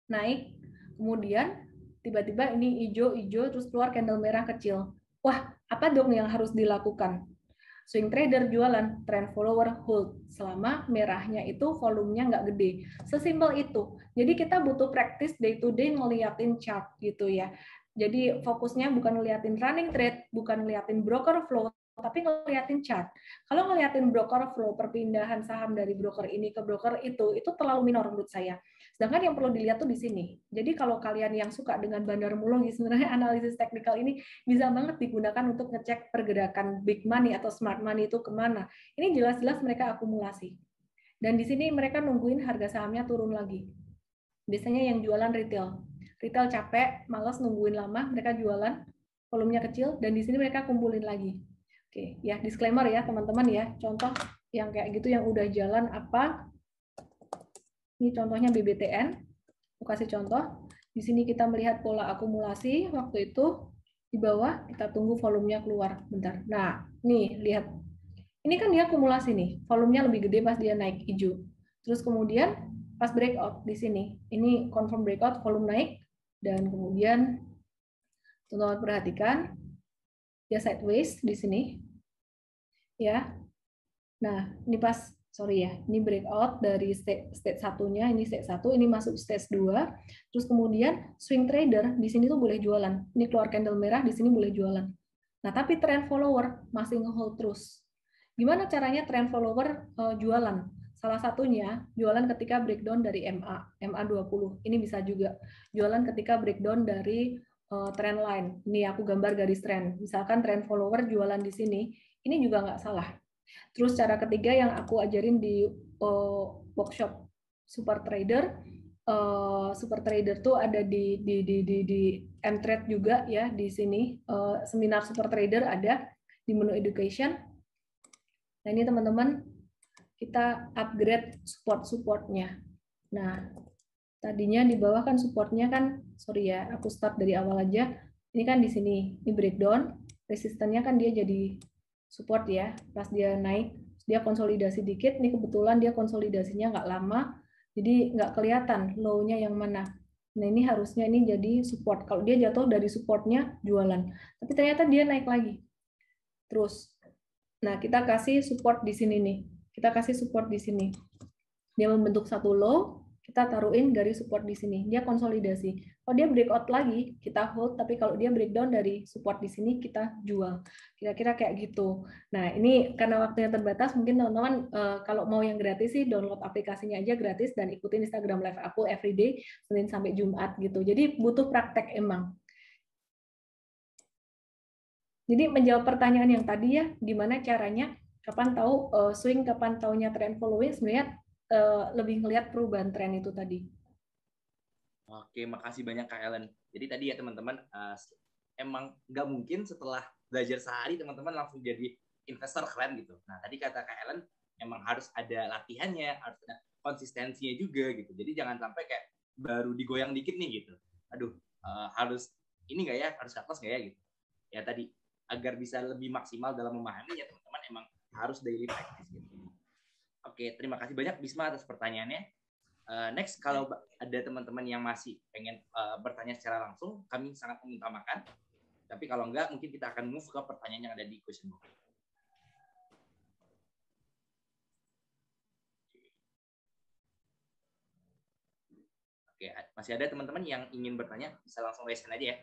naik, kemudian tiba-tiba ini hijau-hijau, terus keluar candle merah kecil. Wah, apa dong yang harus dilakukan? Swing trader jualan, trend follower hold. Selama merahnya itu volumenya nggak gede. Sesimpel itu. Jadi kita butuh practice day to day ngeliatin chart gitu ya. Jadi fokusnya bukan ngeliatin running trade, bukan ngeliatin broker flow, tapi ngeliatin chart. Kalau ngeliatin broker flow, perpindahan saham dari broker ini ke broker itu terlalu minor menurut saya. Sedangkan yang perlu dilihat tuh di sini. Jadi kalau kalian yang suka dengan bandarmologi, sebenarnya analisis teknikal ini bisa banget digunakan untuk ngecek pergerakan big money atau smart money itu kemana. Ini jelas-jelas mereka akumulasi. Dan di sini mereka nungguin harga sahamnya turun lagi. Biasanya yang jualan retail. Retail capek, malas nungguin lama, mereka jualan, volumenya kecil, dan di sini mereka kumpulin lagi. Oke, ya disclaimer ya teman-teman ya. Contoh yang kayak gitu yang udah jalan apa? Ini contohnya BBTN. Aku kasih contoh. Di sini kita melihat pola akumulasi waktu itu di bawah, kita tunggu volumenya keluar. Bentar. Nah, nih lihat. Ini kan dia akumulasi nih. Volumenya lebih gede pas dia naik hijau. Terus kemudian pas breakout di sini. Ini confirm breakout, volume naik dan kemudian teman-teman perhatikan dia sideways di sini. Ya. Nah, ini pas ini breakout dari stage 1-nya, ini stage 1, ini masuk stage 2. Terus kemudian swing trader di sini tuh boleh jualan. Ini keluar candle merah, di sini boleh jualan. Nah, tapi trend follower masih nge-hold terus. Gimana caranya trend follower jualan? Salah satunya jualan ketika breakdown dari MA20. Ini bisa juga jualan ketika breakdown dari trend line. Ini aku gambar garis trend. Misalkan trend follower jualan di sini, ini juga nggak salah. Terus cara ketiga yang aku ajarin di workshop Super Trader, Super Trader tuh ada di M-Trade juga ya di sini. Seminar Super Trader ada di menu education. Nah ini teman-teman kita upgrade supportnya. Nah tadinya di bawah kan supportnya kan, aku start dari awal aja. Ini kan di sini, ini breakdown, resistannya kan dia jadi support ya. Pas dia naik, dia konsolidasi dikit. Ini kebetulan dia konsolidasinya nggak lama, jadi nggak kelihatan low-nya yang mana. Nah ini harusnya ini jadi support. Kalau dia jatuh dari supportnya jualan, tapi ternyata dia naik lagi. Terus, nah kita kasih support di sini nih. Kita kasih support di sini. Dia membentuk satu low, kita taruhin garis support di sini. Dia konsolidasi. Kalau dia breakout lagi, kita hold. Tapi kalau dia breakdown dari support di sini, kita jual. Kira-kira kayak gitu. Nah, ini karena waktunya terbatas, mungkin teman-teman kalau mau yang gratis sih, download aplikasinya aja gratis dan ikutin Instagram Live aku everyday, Senin sampai Jumat gitu. Jadi butuh praktek emang. Jadi menjawab pertanyaan yang tadi ya, gimana caranya, kapan tahu swing, kapan taunya trend following, sebenarnya lebih ngelihat perubahan tren itu tadi. Oke, makasih banyak Kak Ellen. Jadi tadi ya teman-teman, emang nggak mungkin setelah belajar sehari teman-teman langsung jadi investor keren gitu. Nah tadi kata Kak Ellen emang harus ada latihannya, harus ada konsistensinya juga gitu. Jadi jangan sampai kayak baru digoyang dikit nih gitu. Aduh, harus ini nggak ya, harus cut loss nggak ya gitu. Ya tadi agar bisa lebih maksimal dalam memahaminya teman-teman emang harus daily practice gitu. Oke, terima kasih banyak Bisma atas pertanyaannya. Next, kalau ada teman-teman yang masih pengen bertanya secara langsung, kami sangat mengutamakan. Tapi kalau enggak, mungkin kita akan move ke pertanyaan yang ada di question box. Oke, masih ada teman-teman yang ingin bertanya, bisa langsung raise hand aja ya.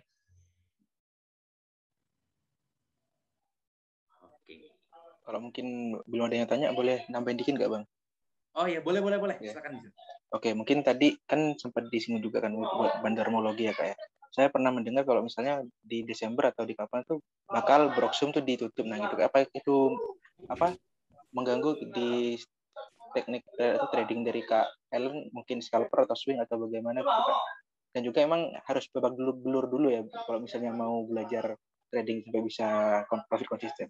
Oke. Kalau mungkin belum ada yang tanya, boleh nambahin dikit nggak, Bang? Oh ya, boleh. Ya. Silakan bisa. Oke, mungkin tadi kan sempat disinggung juga kan buat bandarmologi ya, Kak ya. Saya pernah mendengar kalau misalnya di Desember atau di kapan tuh bakal Broksum tuh ditutup. Nah, gitu. Apa itu mengganggu di teknik trading dari Kak Ellen, mungkin scalper atau swing atau bagaimana gitu, Kak? Dan juga emang harus babak belur dulu ya kalau misalnya mau belajar trading sampai bisa profit konsisten.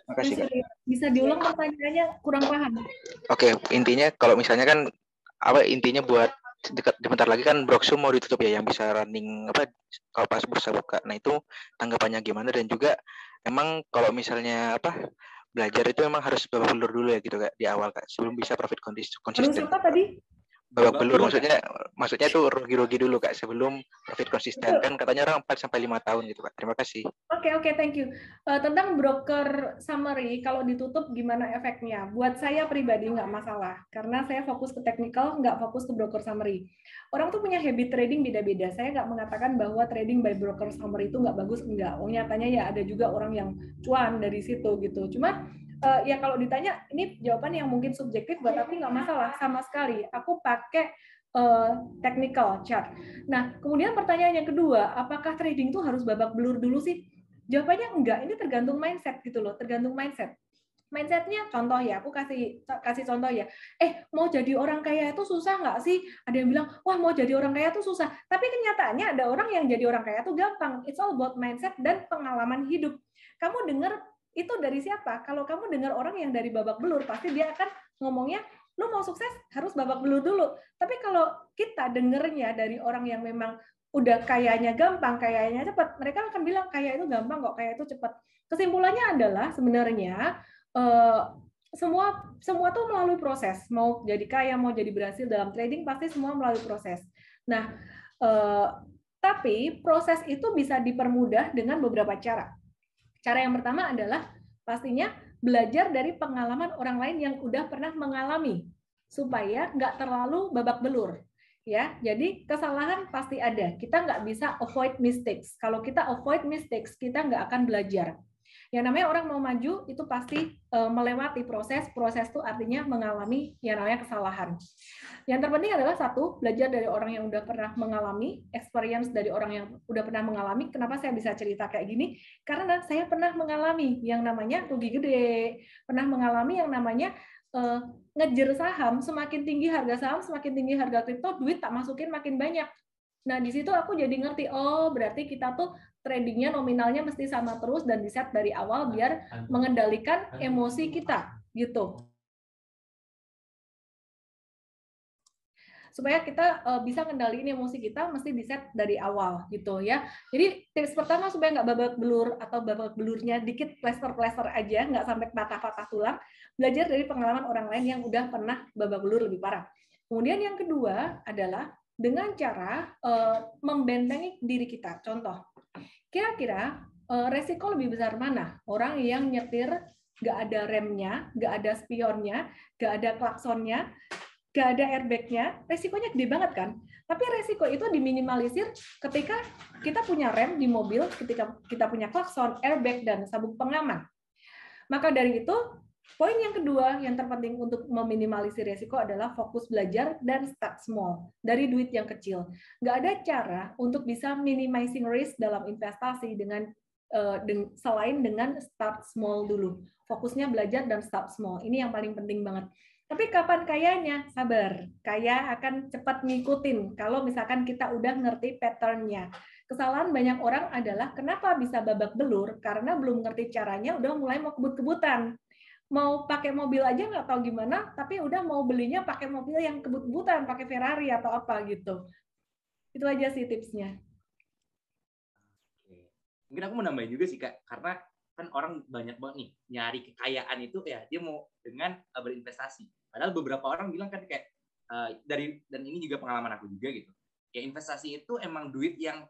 Makasih, Kak. Bisa diulang pertanyaannya, kurang paham. Oke, intinya kalau misalnya kan intinya buat bentar lagi kan Broksum mau ditutup ya, yang bisa running kalau pas bursa buka. Nah, itu tanggapannya gimana, dan juga emang kalau misalnya belajar itu emang harus babak belur dulu ya gitu, Kak, di awal, Kak, sebelum bisa profit konsisten. Harus apa tadi? Babak belur maksudnya tuh rugi-rugi dulu, Kak, sebelum profit konsisten. Betul. Kan katanya orang 4-5 tahun gitu, Kak. Terima kasih. Oke, thank you. Tentang broker summary, kalau ditutup gimana efeknya? Buat saya pribadi nggak masalah, karena saya fokus ke technical, nggak fokus ke broker summary. Orang tuh punya habit trading beda-beda. Saya nggak mengatakan bahwa trading by broker summary itu nggak bagus, enggak. Nyatanya ya ada juga orang yang cuan dari situ gitu. Cuma ya kalau ditanya, ini jawaban yang mungkin subjektif, buat aku nggak masalah sama sekali. Aku pakai technical chart. Nah, kemudian pertanyaan yang kedua, apakah trading itu harus babak belur dulu sih? Jawabannya enggak, ini tergantung mindset gitu loh, tergantung mindset. Mindsetnya, contoh ya, aku kasih contoh ya. Mau jadi orang kaya itu susah nggak sih? Ada yang bilang, wah mau jadi orang kaya itu susah. Tapi kenyataannya ada orang yang jadi orang kaya itu gampang. It's all about mindset dan pengalaman hidup. Kamu dengar itu dari siapa? Kalau kamu dengar orang yang dari babak belur, pasti dia akan ngomongnya, lu mau sukses harus babak belur dulu. Tapi kalau kita dengernya dari orang yang memang udah kayanya gampang, kayanya cepat, mereka akan bilang kaya itu gampang kok, kaya itu cepat. Kesimpulannya adalah sebenarnya semua tuh melalui proses. Mau jadi kaya, mau jadi berhasil dalam trading, pasti semua melalui proses. Nah, tapi proses itu bisa dipermudah dengan beberapa cara. Cara yang pertama adalah pastinya belajar dari pengalaman orang lain yang udah pernah mengalami, supaya nggak terlalu babak belur. Ya, jadi kesalahan pasti ada. Kita nggak bisa avoid mistakes. Kalau kita avoid mistakes, kita nggak akan belajar. Yang namanya orang mau maju itu pasti melewati proses. Proses itu artinya mengalami yang namanya kesalahan. Yang terpenting adalah satu, belajar dari orang yang udah pernah mengalami, experience dari orang yang udah pernah mengalami. Kenapa saya bisa cerita kayak gini? Karena saya pernah mengalami yang namanya rugi gede, pernah mengalami yang namanya ngejar saham, semakin tinggi harga saham, semakin tinggi harga kripto, duit tak masukin makin banyak. Nah, di situ aku jadi ngerti, oh berarti kita tuh tradingnya nominalnya mesti sama terus dan di-set dari awal biar mengendalikan emosi kita, gitu. Supaya kita bisa ngendaliin emosi kita, mesti di-set dari awal, gitu ya. Jadi tips pertama supaya nggak babak belur atau babak belurnya dikit plester-plester aja, nggak sampai patah-patah tulang, belajar dari pengalaman orang lain yang udah pernah babak belur lebih parah. Kemudian yang kedua adalah dengan cara membentengi diri kita. Contoh, kira-kira resiko lebih besar mana? Orang yang nyetir nggak ada remnya, nggak ada spionnya, nggak ada klaksonnya, nggak ada airbag-nya, resikonya gede banget kan? Tapi resiko itu diminimalisir ketika kita punya rem di mobil, ketika kita punya klakson, airbag, dan sabuk pengaman. Maka dari itu, poin yang kedua yang terpenting untuk meminimalisir resiko adalah fokus belajar dan start small, dari duit yang kecil. Nggak ada cara untuk bisa minimizing risk dalam investasi selain dengan start small dulu. Fokusnya belajar dan start small. Ini yang paling penting banget. Tapi kapan kayanya? Sabar. Kaya akan cepat ngikutin kalau misalkan kita udah ngerti pattern-nya. Kesalahan banyak orang adalah kenapa bisa babak belur? Karena belum ngerti caranya, udah mulai mau kebut-kebutan. Mau pakai mobil aja nggak tahu gimana, tapi udah mau belinya pakai mobil yang kebut-kebutan, pakai Ferrari atau apa gitu. Itu aja sih tipsnya. Oke. Mungkin aku mau nambahin juga sih Kak, karena kan orang banyak banget nih nyari kekayaan itu ya dia mau dengan berinvestasi. Padahal beberapa orang bilang kan kayak dan ini juga pengalaman aku juga gitu. Ya investasi itu emang duit yang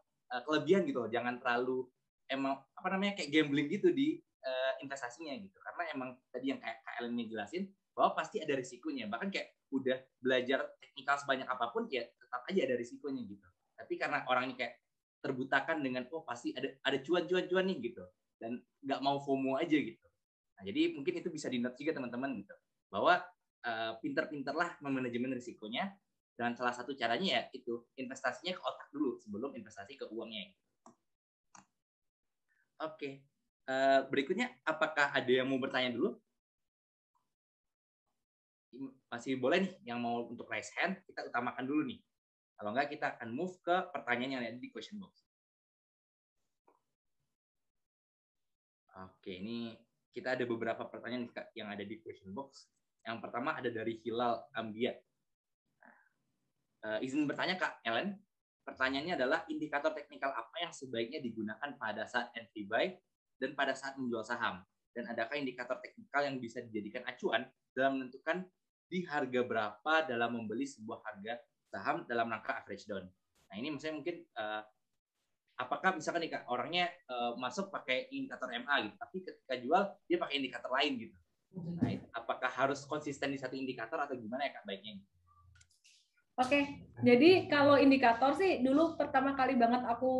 kelebihan gitu loh. Jangan terlalu emang apa namanya kayak gambling gitu di investasinya gitu. Karena emang tadi yang kayak Kak Ellen jelasin bahwa pasti ada risikonya. Bahkan kayak udah belajar teknikal sebanyak apapun ya tetap aja ada risikonya gitu. Tapi karena orang ini kayak terbutakan dengan pasti ada cuan nih gitu dan nggak mau FOMO aja gitu. Nah, jadi mungkin itu bisa di-note juga teman-teman gitu bahwa pinter-pinterlah memanajemen risikonya dan salah satu caranya ya itu investasinya ke otak dulu sebelum investasi ke uangnya. Oke. Berikutnya apakah ada yang mau bertanya dulu? Masih boleh nih yang mau untuk raise hand, kita utamakan dulu nih. Kalau enggak kita akan move ke pertanyaan yang ada di question box. Oke, ini kita ada beberapa pertanyaan yang ada di question box. Yang pertama ada dari Hilal Ambia. Izin bertanya Kak Ellen, pertanyaannya adalah indikator teknikal apa yang sebaiknya digunakan pada saat entry buy dan pada saat menjual saham? Dan adakah indikator teknikal yang bisa dijadikan acuan dalam menentukan di harga berapa dalam membeli sebuah harga saham dalam rangka average down? Nah ini misalnya mungkin apakah misalkan nih Kak, orangnya masuk pakai indikator MA gitu, tapi ketika jual dia pakai indikator lain gitu. Nah, apakah harus konsisten di satu indikator atau gimana ya Kak baiknya? Oke, jadi kalau indikator sih dulu pertama kali banget aku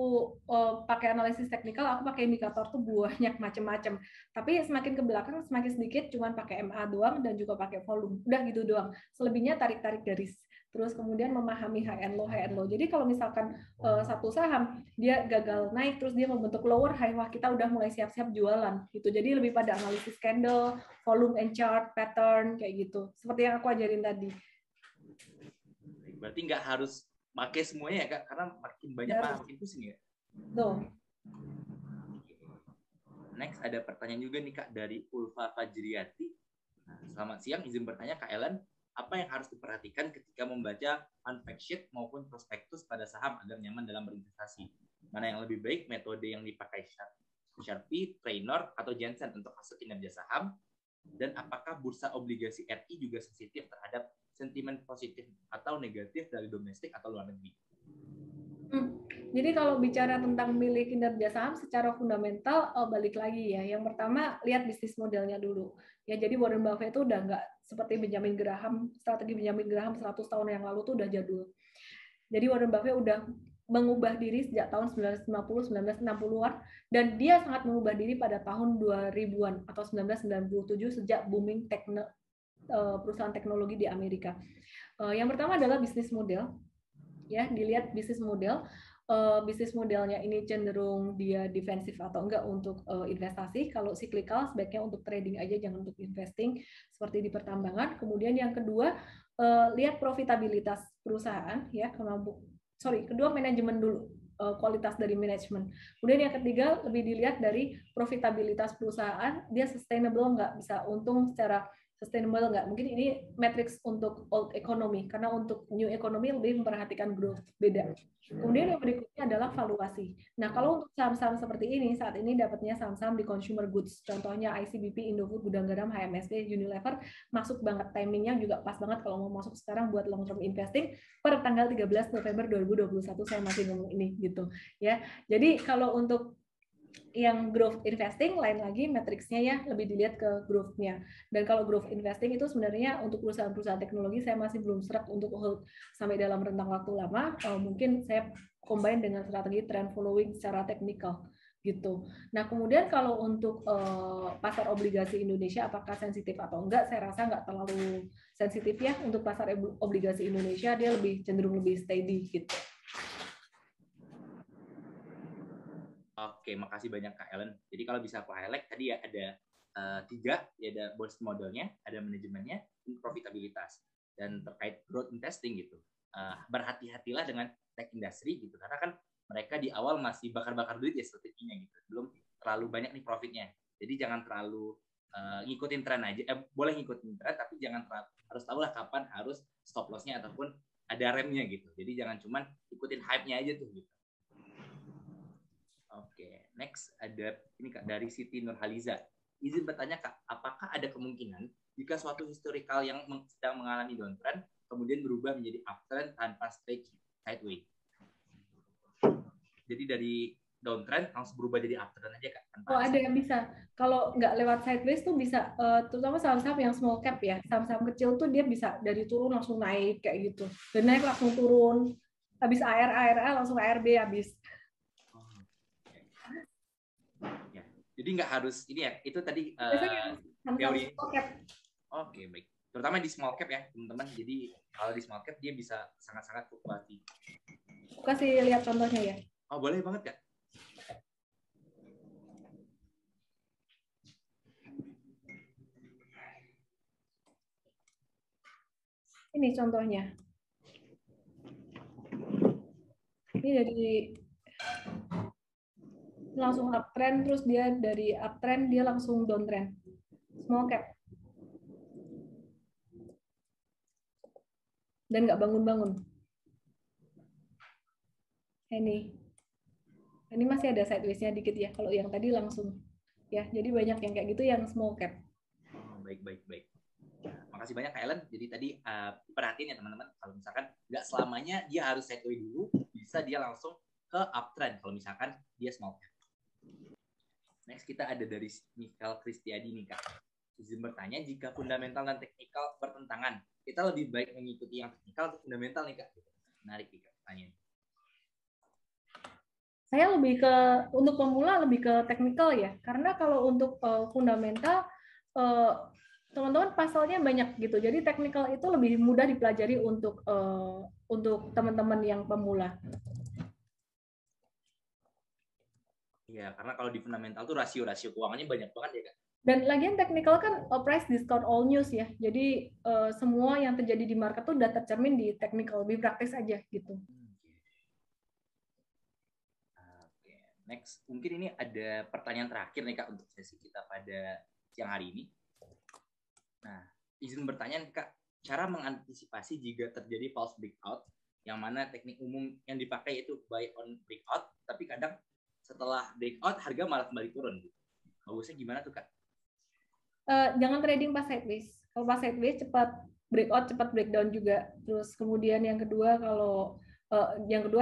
pakai analisis teknikal, aku pakai indikator tuh banyak macam-macam. Tapi semakin ke belakang semakin sedikit, cuman pakai MA doang dan juga pakai volume. Udah gitu doang. Selebihnya tarik-tarik garis. Terus kemudian memahami high and low. Jadi kalau misalkan satu saham dia gagal naik, terus dia membentuk lower high, wah kita udah mulai siap-siap jualan gitu. Jadi lebih pada analisis candle, volume and chart, pattern kayak gitu. Seperti yang aku ajarin tadi. Berarti nggak harus pakai semuanya ya Kak, karena makin banyak makin pusing ya. Tuh. Next ada pertanyaan juga nih Kak dari Ulfa Fajriati. Selamat siang, izin bertanya Kak Ellen, apa yang harus diperhatikan ketika membaca unfact sheet maupun prospektus pada saham agar nyaman dalam berinvestasi? Mana yang lebih baik, metode yang dipakai Sharpe, Traynor, atau Jensen untuk hasil kinerja saham? Dan apakah bursa obligasi RI juga sensitif terhadap sentimen positif atau negatif dari domestik atau luar negeri? Jadi kalau bicara tentang milih kinerja saham secara fundamental, balik lagi ya. Yang pertama, lihat bisnis modelnya dulu. Ya, jadi Warren Buffett itu udah nggak seperti Benjamin Graham, strategi Benjamin Graham 100 tahun yang lalu tuh udah jadul. Jadi Warren Buffett udah mengubah diri sejak tahun 1950, 1960-an, dan dia sangat mengubah diri pada tahun 2000-an atau 1997 sejak booming perusahaan teknologi di Amerika. Yang pertama adalah bisnis model. Ya, dilihat bisnis model. Bisnis modelnya ini cenderung dia defensif atau enggak untuk investasi. Kalau cyclical sebaiknya untuk trading aja, jangan untuk investing seperti di pertambangan. Kemudian yang kedua, lihat profitabilitas perusahaan ya, kedua manajemen dulu, kualitas dari manajemen. Kemudian yang ketiga lebih dilihat dari profitabilitas perusahaan, dia sustainable nggak, bisa untung secara sustainable nggak. Mungkin ini matrix untuk old economy, karena untuk new economy lebih memperhatikan growth, beda. Kemudian yang berikutnya adalah valuasi. Nah, kalau untuk saham-saham seperti ini, saat ini dapatnya saham-saham di consumer goods, contohnya ICBP, Indofood, Gudang Garam, HMSP, Unilever, masuk banget, timingnya juga pas banget kalau mau masuk sekarang buat long term investing per tanggal 13 November 2021 saya masih ngomong ini gitu ya. Jadi kalau untuk yang growth investing lain lagi matriksnya ya, lebih dilihat ke growth-nya. Dan kalau growth investing itu sebenarnya untuk perusahaan-perusahaan teknologi saya masih belum serak untuk hold sampai dalam rentang waktu lama. Mungkin saya combine dengan strategi trend following secara teknikal gitu. Nah kemudian kalau untuk pasar obligasi Indonesia apakah sensitif atau enggak, saya rasa enggak terlalu sensitif ya. Untuk pasar obligasi Indonesia dia lebih cenderung lebih steady gitu. Oke, makasih banyak Kak Ellen. Jadi kalau bisa aku highlight tadi ya ada tiga, ya ada bonus modelnya, ada manajemennya, dan profitabilitas. Dan terkait growth investing gitu, berhati-hatilah dengan tech industry gitu, karena kan mereka di awal masih bakar-bakar duit ya strateginya gitu, belum terlalu banyak nih profitnya. Jadi jangan terlalu ngikutin tren aja, boleh ngikutin tren tapi jangan harus tahu lah kapan harus stop loss-nya ataupun ada remnya gitu. Jadi jangan cuman ikutin hype-nya aja tuh gitu. Oke, next ada ini Kak dari Siti Nurhaliza. Izin bertanya Kak, apakah ada kemungkinan jika suatu historical yang sedang mengalami downtrend kemudian berubah menjadi uptrend tanpa stage sideways? Jadi dari downtrend langsung berubah jadi uptrend aja Kak? Oh, ada yang bisa. Kalau nggak lewat sideways tuh bisa, terutama saham-saham yang small cap ya. Saham-saham kecil tuh dia bisa dari turun langsung naik kayak gitu. Dan naik langsung turun. Habis ARA langsung ARB habis. Ya. Jadi nggak harus ini ya. Itu tadi teori. Small cap. Oke, baik. Terutama di small cap ya, teman-teman. Jadi kalau di small cap dia bisa sangat-sangat fluktuatif. Kasih lihat contohnya ya. Oh, boleh banget Kak. Ini contohnya. Ini dari langsung uptrend, terus dia dari uptrend dia langsung downtrend. Small cap. Dan nggak bangun-bangun. Ini masih ada sideways-nya dikit ya. Kalau yang tadi langsung ya. Jadi banyak yang kayak gitu yang small cap. Baik. Makasih banyak Kak Ellen. Jadi tadi perhatiin ya teman-teman, kalau misalkan nggak selamanya dia harus sideways dulu, bisa dia langsung ke uptrend kalau misalkan dia small cap. Next kita ada dari Michael Kristiadi nih Kak. Izin bertanya, jika fundamental dan teknikal bertentangan, kita lebih baik mengikuti yang teknikal atau fundamental nih Kak? Menarik nih Kak pertanyaan. Saya lebih ke, untuk pemula lebih ke teknikal ya, karena kalau untuk fundamental teman-teman pasalnya banyak gitu, jadi teknikal itu lebih mudah dipelajari untuk teman-teman yang pemula. Iya, karena kalau di fundamental tuh rasio keuangannya banyak banget ya Kak. Dan lagian teknikal kan price discount all news ya, jadi semua yang terjadi di market tuh udah tercermin di teknikal, lebih praktis aja gitu. Next, mungkin ini ada pertanyaan terakhir nih Kak untuk sesi kita pada siang hari ini. Nah, izin bertanya nih Kak, cara mengantisipasi jika terjadi false breakout, yang mana teknik umum yang dipakai itu buy on breakout, tapi kadang setelah breakout harga malah kembali turun. Bagusnya gimana tuh Kak? Jangan trading pas sideways. Kalau pas sideways cepat breakout, cepat breakdown juga. Terus kemudian yang kedua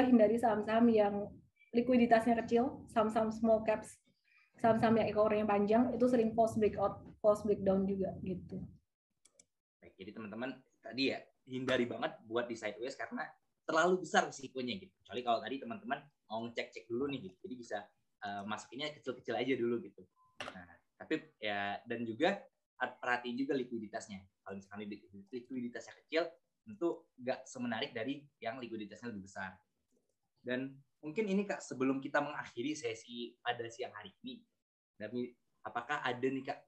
hindari saham-saham yang likuiditasnya kecil, saham-saham small caps, saham-saham yang ekornya panjang itu sering false breakout, false breakdown juga gitu. Baik, jadi teman-teman tadi ya hindari banget buat di sideways karena terlalu besar risikonya gitu. Kecuali kalau tadi teman-teman mau ngecek dulu nih gitu. Jadi bisa masukinnya kecil-kecil aja dulu gitu. Nah, tapi ya dan juga perhatiin juga likuiditasnya. Kalau misalkan likuiditasnya kecil, tentu nggak semenarik dari yang likuiditasnya lebih besar. Dan mungkin ini Kak, sebelum kita mengakhiri sesi pada siang hari ini, tapi apakah ada nih Kak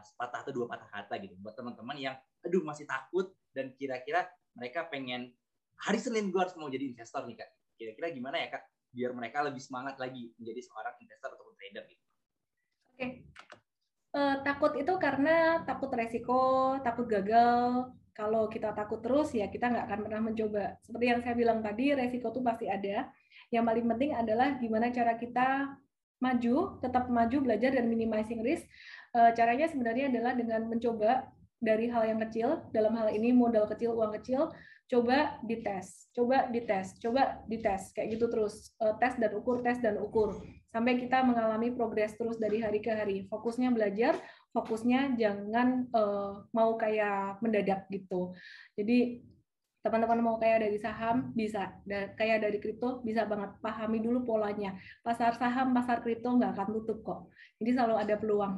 sepatah atau dua patah kata gitu buat teman-teman yang masih takut dan kira-kira mereka pengen hari Senin gue harus mau jadi investor nih Kak. Kira-kira gimana ya Kak biar mereka lebih semangat lagi menjadi seorang investor ataupun trader gitu. Oke. Takut itu karena takut resiko, takut gagal. Kalau kita takut terus ya kita nggak akan pernah mencoba. Seperti yang saya bilang tadi, resiko itu pasti ada. Yang paling penting adalah gimana cara kita maju, tetap maju, belajar dan minimizing risk. Caranya sebenarnya adalah dengan mencoba dari hal yang kecil, dalam hal ini modal kecil, uang kecil, coba dites, kayak gitu terus. Tes dan ukur. Sampai kita mengalami progres terus dari hari ke hari. Fokusnya belajar, fokusnya jangan mau kayak mendadak gitu. Jadi teman-teman mau kaya dari saham bisa, kaya dari kripto bisa banget. Pahami dulu polanya. Pasar saham, pasar kripto nggak akan tutup kok. Jadi selalu ada peluang.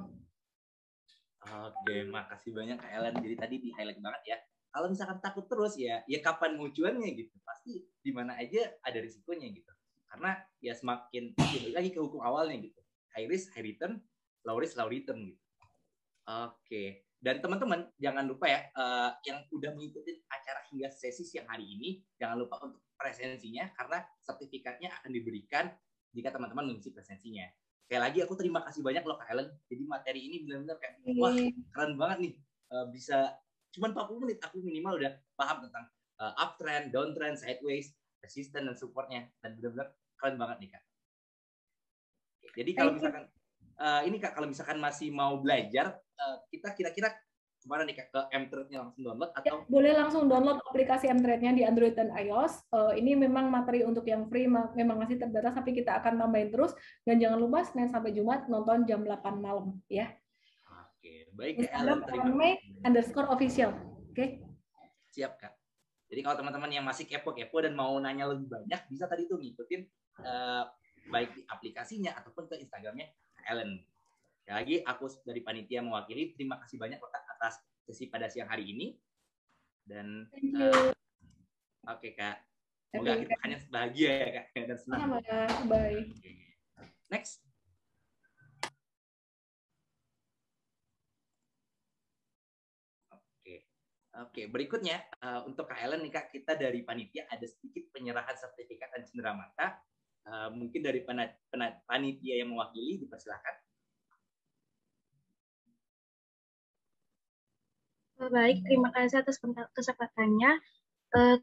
Oke, makasih banyak Kak Ellen. Jadi tadi di highlight banget ya. Kalau misalkan takut terus ya kapan mau cuannya gitu. Pasti di mana aja ada risikonya gitu. Karena ya semakin lagi ke hukum awalnya gitu. High risk, high return, low risk, low return gitu. Oke. Dan teman-teman jangan lupa ya, yang udah mengikuti acara hingga sesi siang hari ini, jangan lupa untuk presensinya karena sertifikatnya akan diberikan jika teman-teman mengisi presensinya. Sekali lagi aku terima kasih banyak loh Kak Ellen. Jadi materi ini benar-benar kayak wah keren banget nih. Bisa cuma 40 menit aku minimal udah paham tentang uptrend, downtrend, sideways, resistance dan supportnya, dan benar-benar keren banget nih Kak. Jadi kalau misalkan ini Kak, kalau misalkan masih mau belajar, kita kira-kira kemana nih Kak? Ke Mtrade-nya langsung download atau? Ya, boleh langsung download aplikasi Mtrade-nya di Android dan iOS. Ini memang materi untuk yang free, memang masih terbatas, tapi kita akan tambahin terus. Dan jangan lupa Senin sampai Jumat nonton jam 8 malam, ya. Oke, baik Kak Ellen. _official. Oke. Siap Kak. Jadi kalau teman-teman yang masih kepo-kepo dan mau nanya lebih banyak, bisa tadi tuh ngikutin baik di aplikasinya ataupun ke Instagramnya Ellen. Sekali lagi aku dari panitia mewakili, terima kasih banyak Kak atas sesi pada siang hari ini. Dan oke Kak, semoga kita hanya bahagia ya Kak dan senang. Bye. Next. Oke, berikutnya untuk Kak Ellen nih Kak, kita dari panitia ada sedikit penyerahan sertifikat dan cenderamata. Mungkin dari panitia yang mewakili, dipersilakan. Baik, terima kasih atas kesempatannya.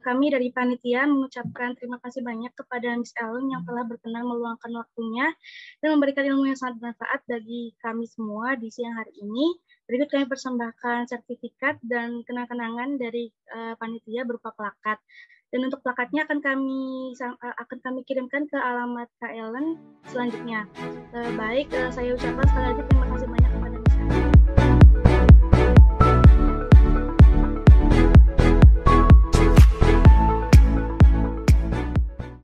Kami dari panitia mengucapkan terima kasih banyak kepada Miss Ellen yang telah berkenan meluangkan waktunya dan memberikan ilmu yang sangat bermanfaat bagi kami semua di siang hari ini. Berikut kami persembahkan sertifikat dan kenang-kenangan dari panitia berupa plakat. Dan untuk plakatnya akan kami kirimkan ke alamat Kak Ellen selanjutnya. Baik, saya ucapkan sekali lagi terima kasih banyak.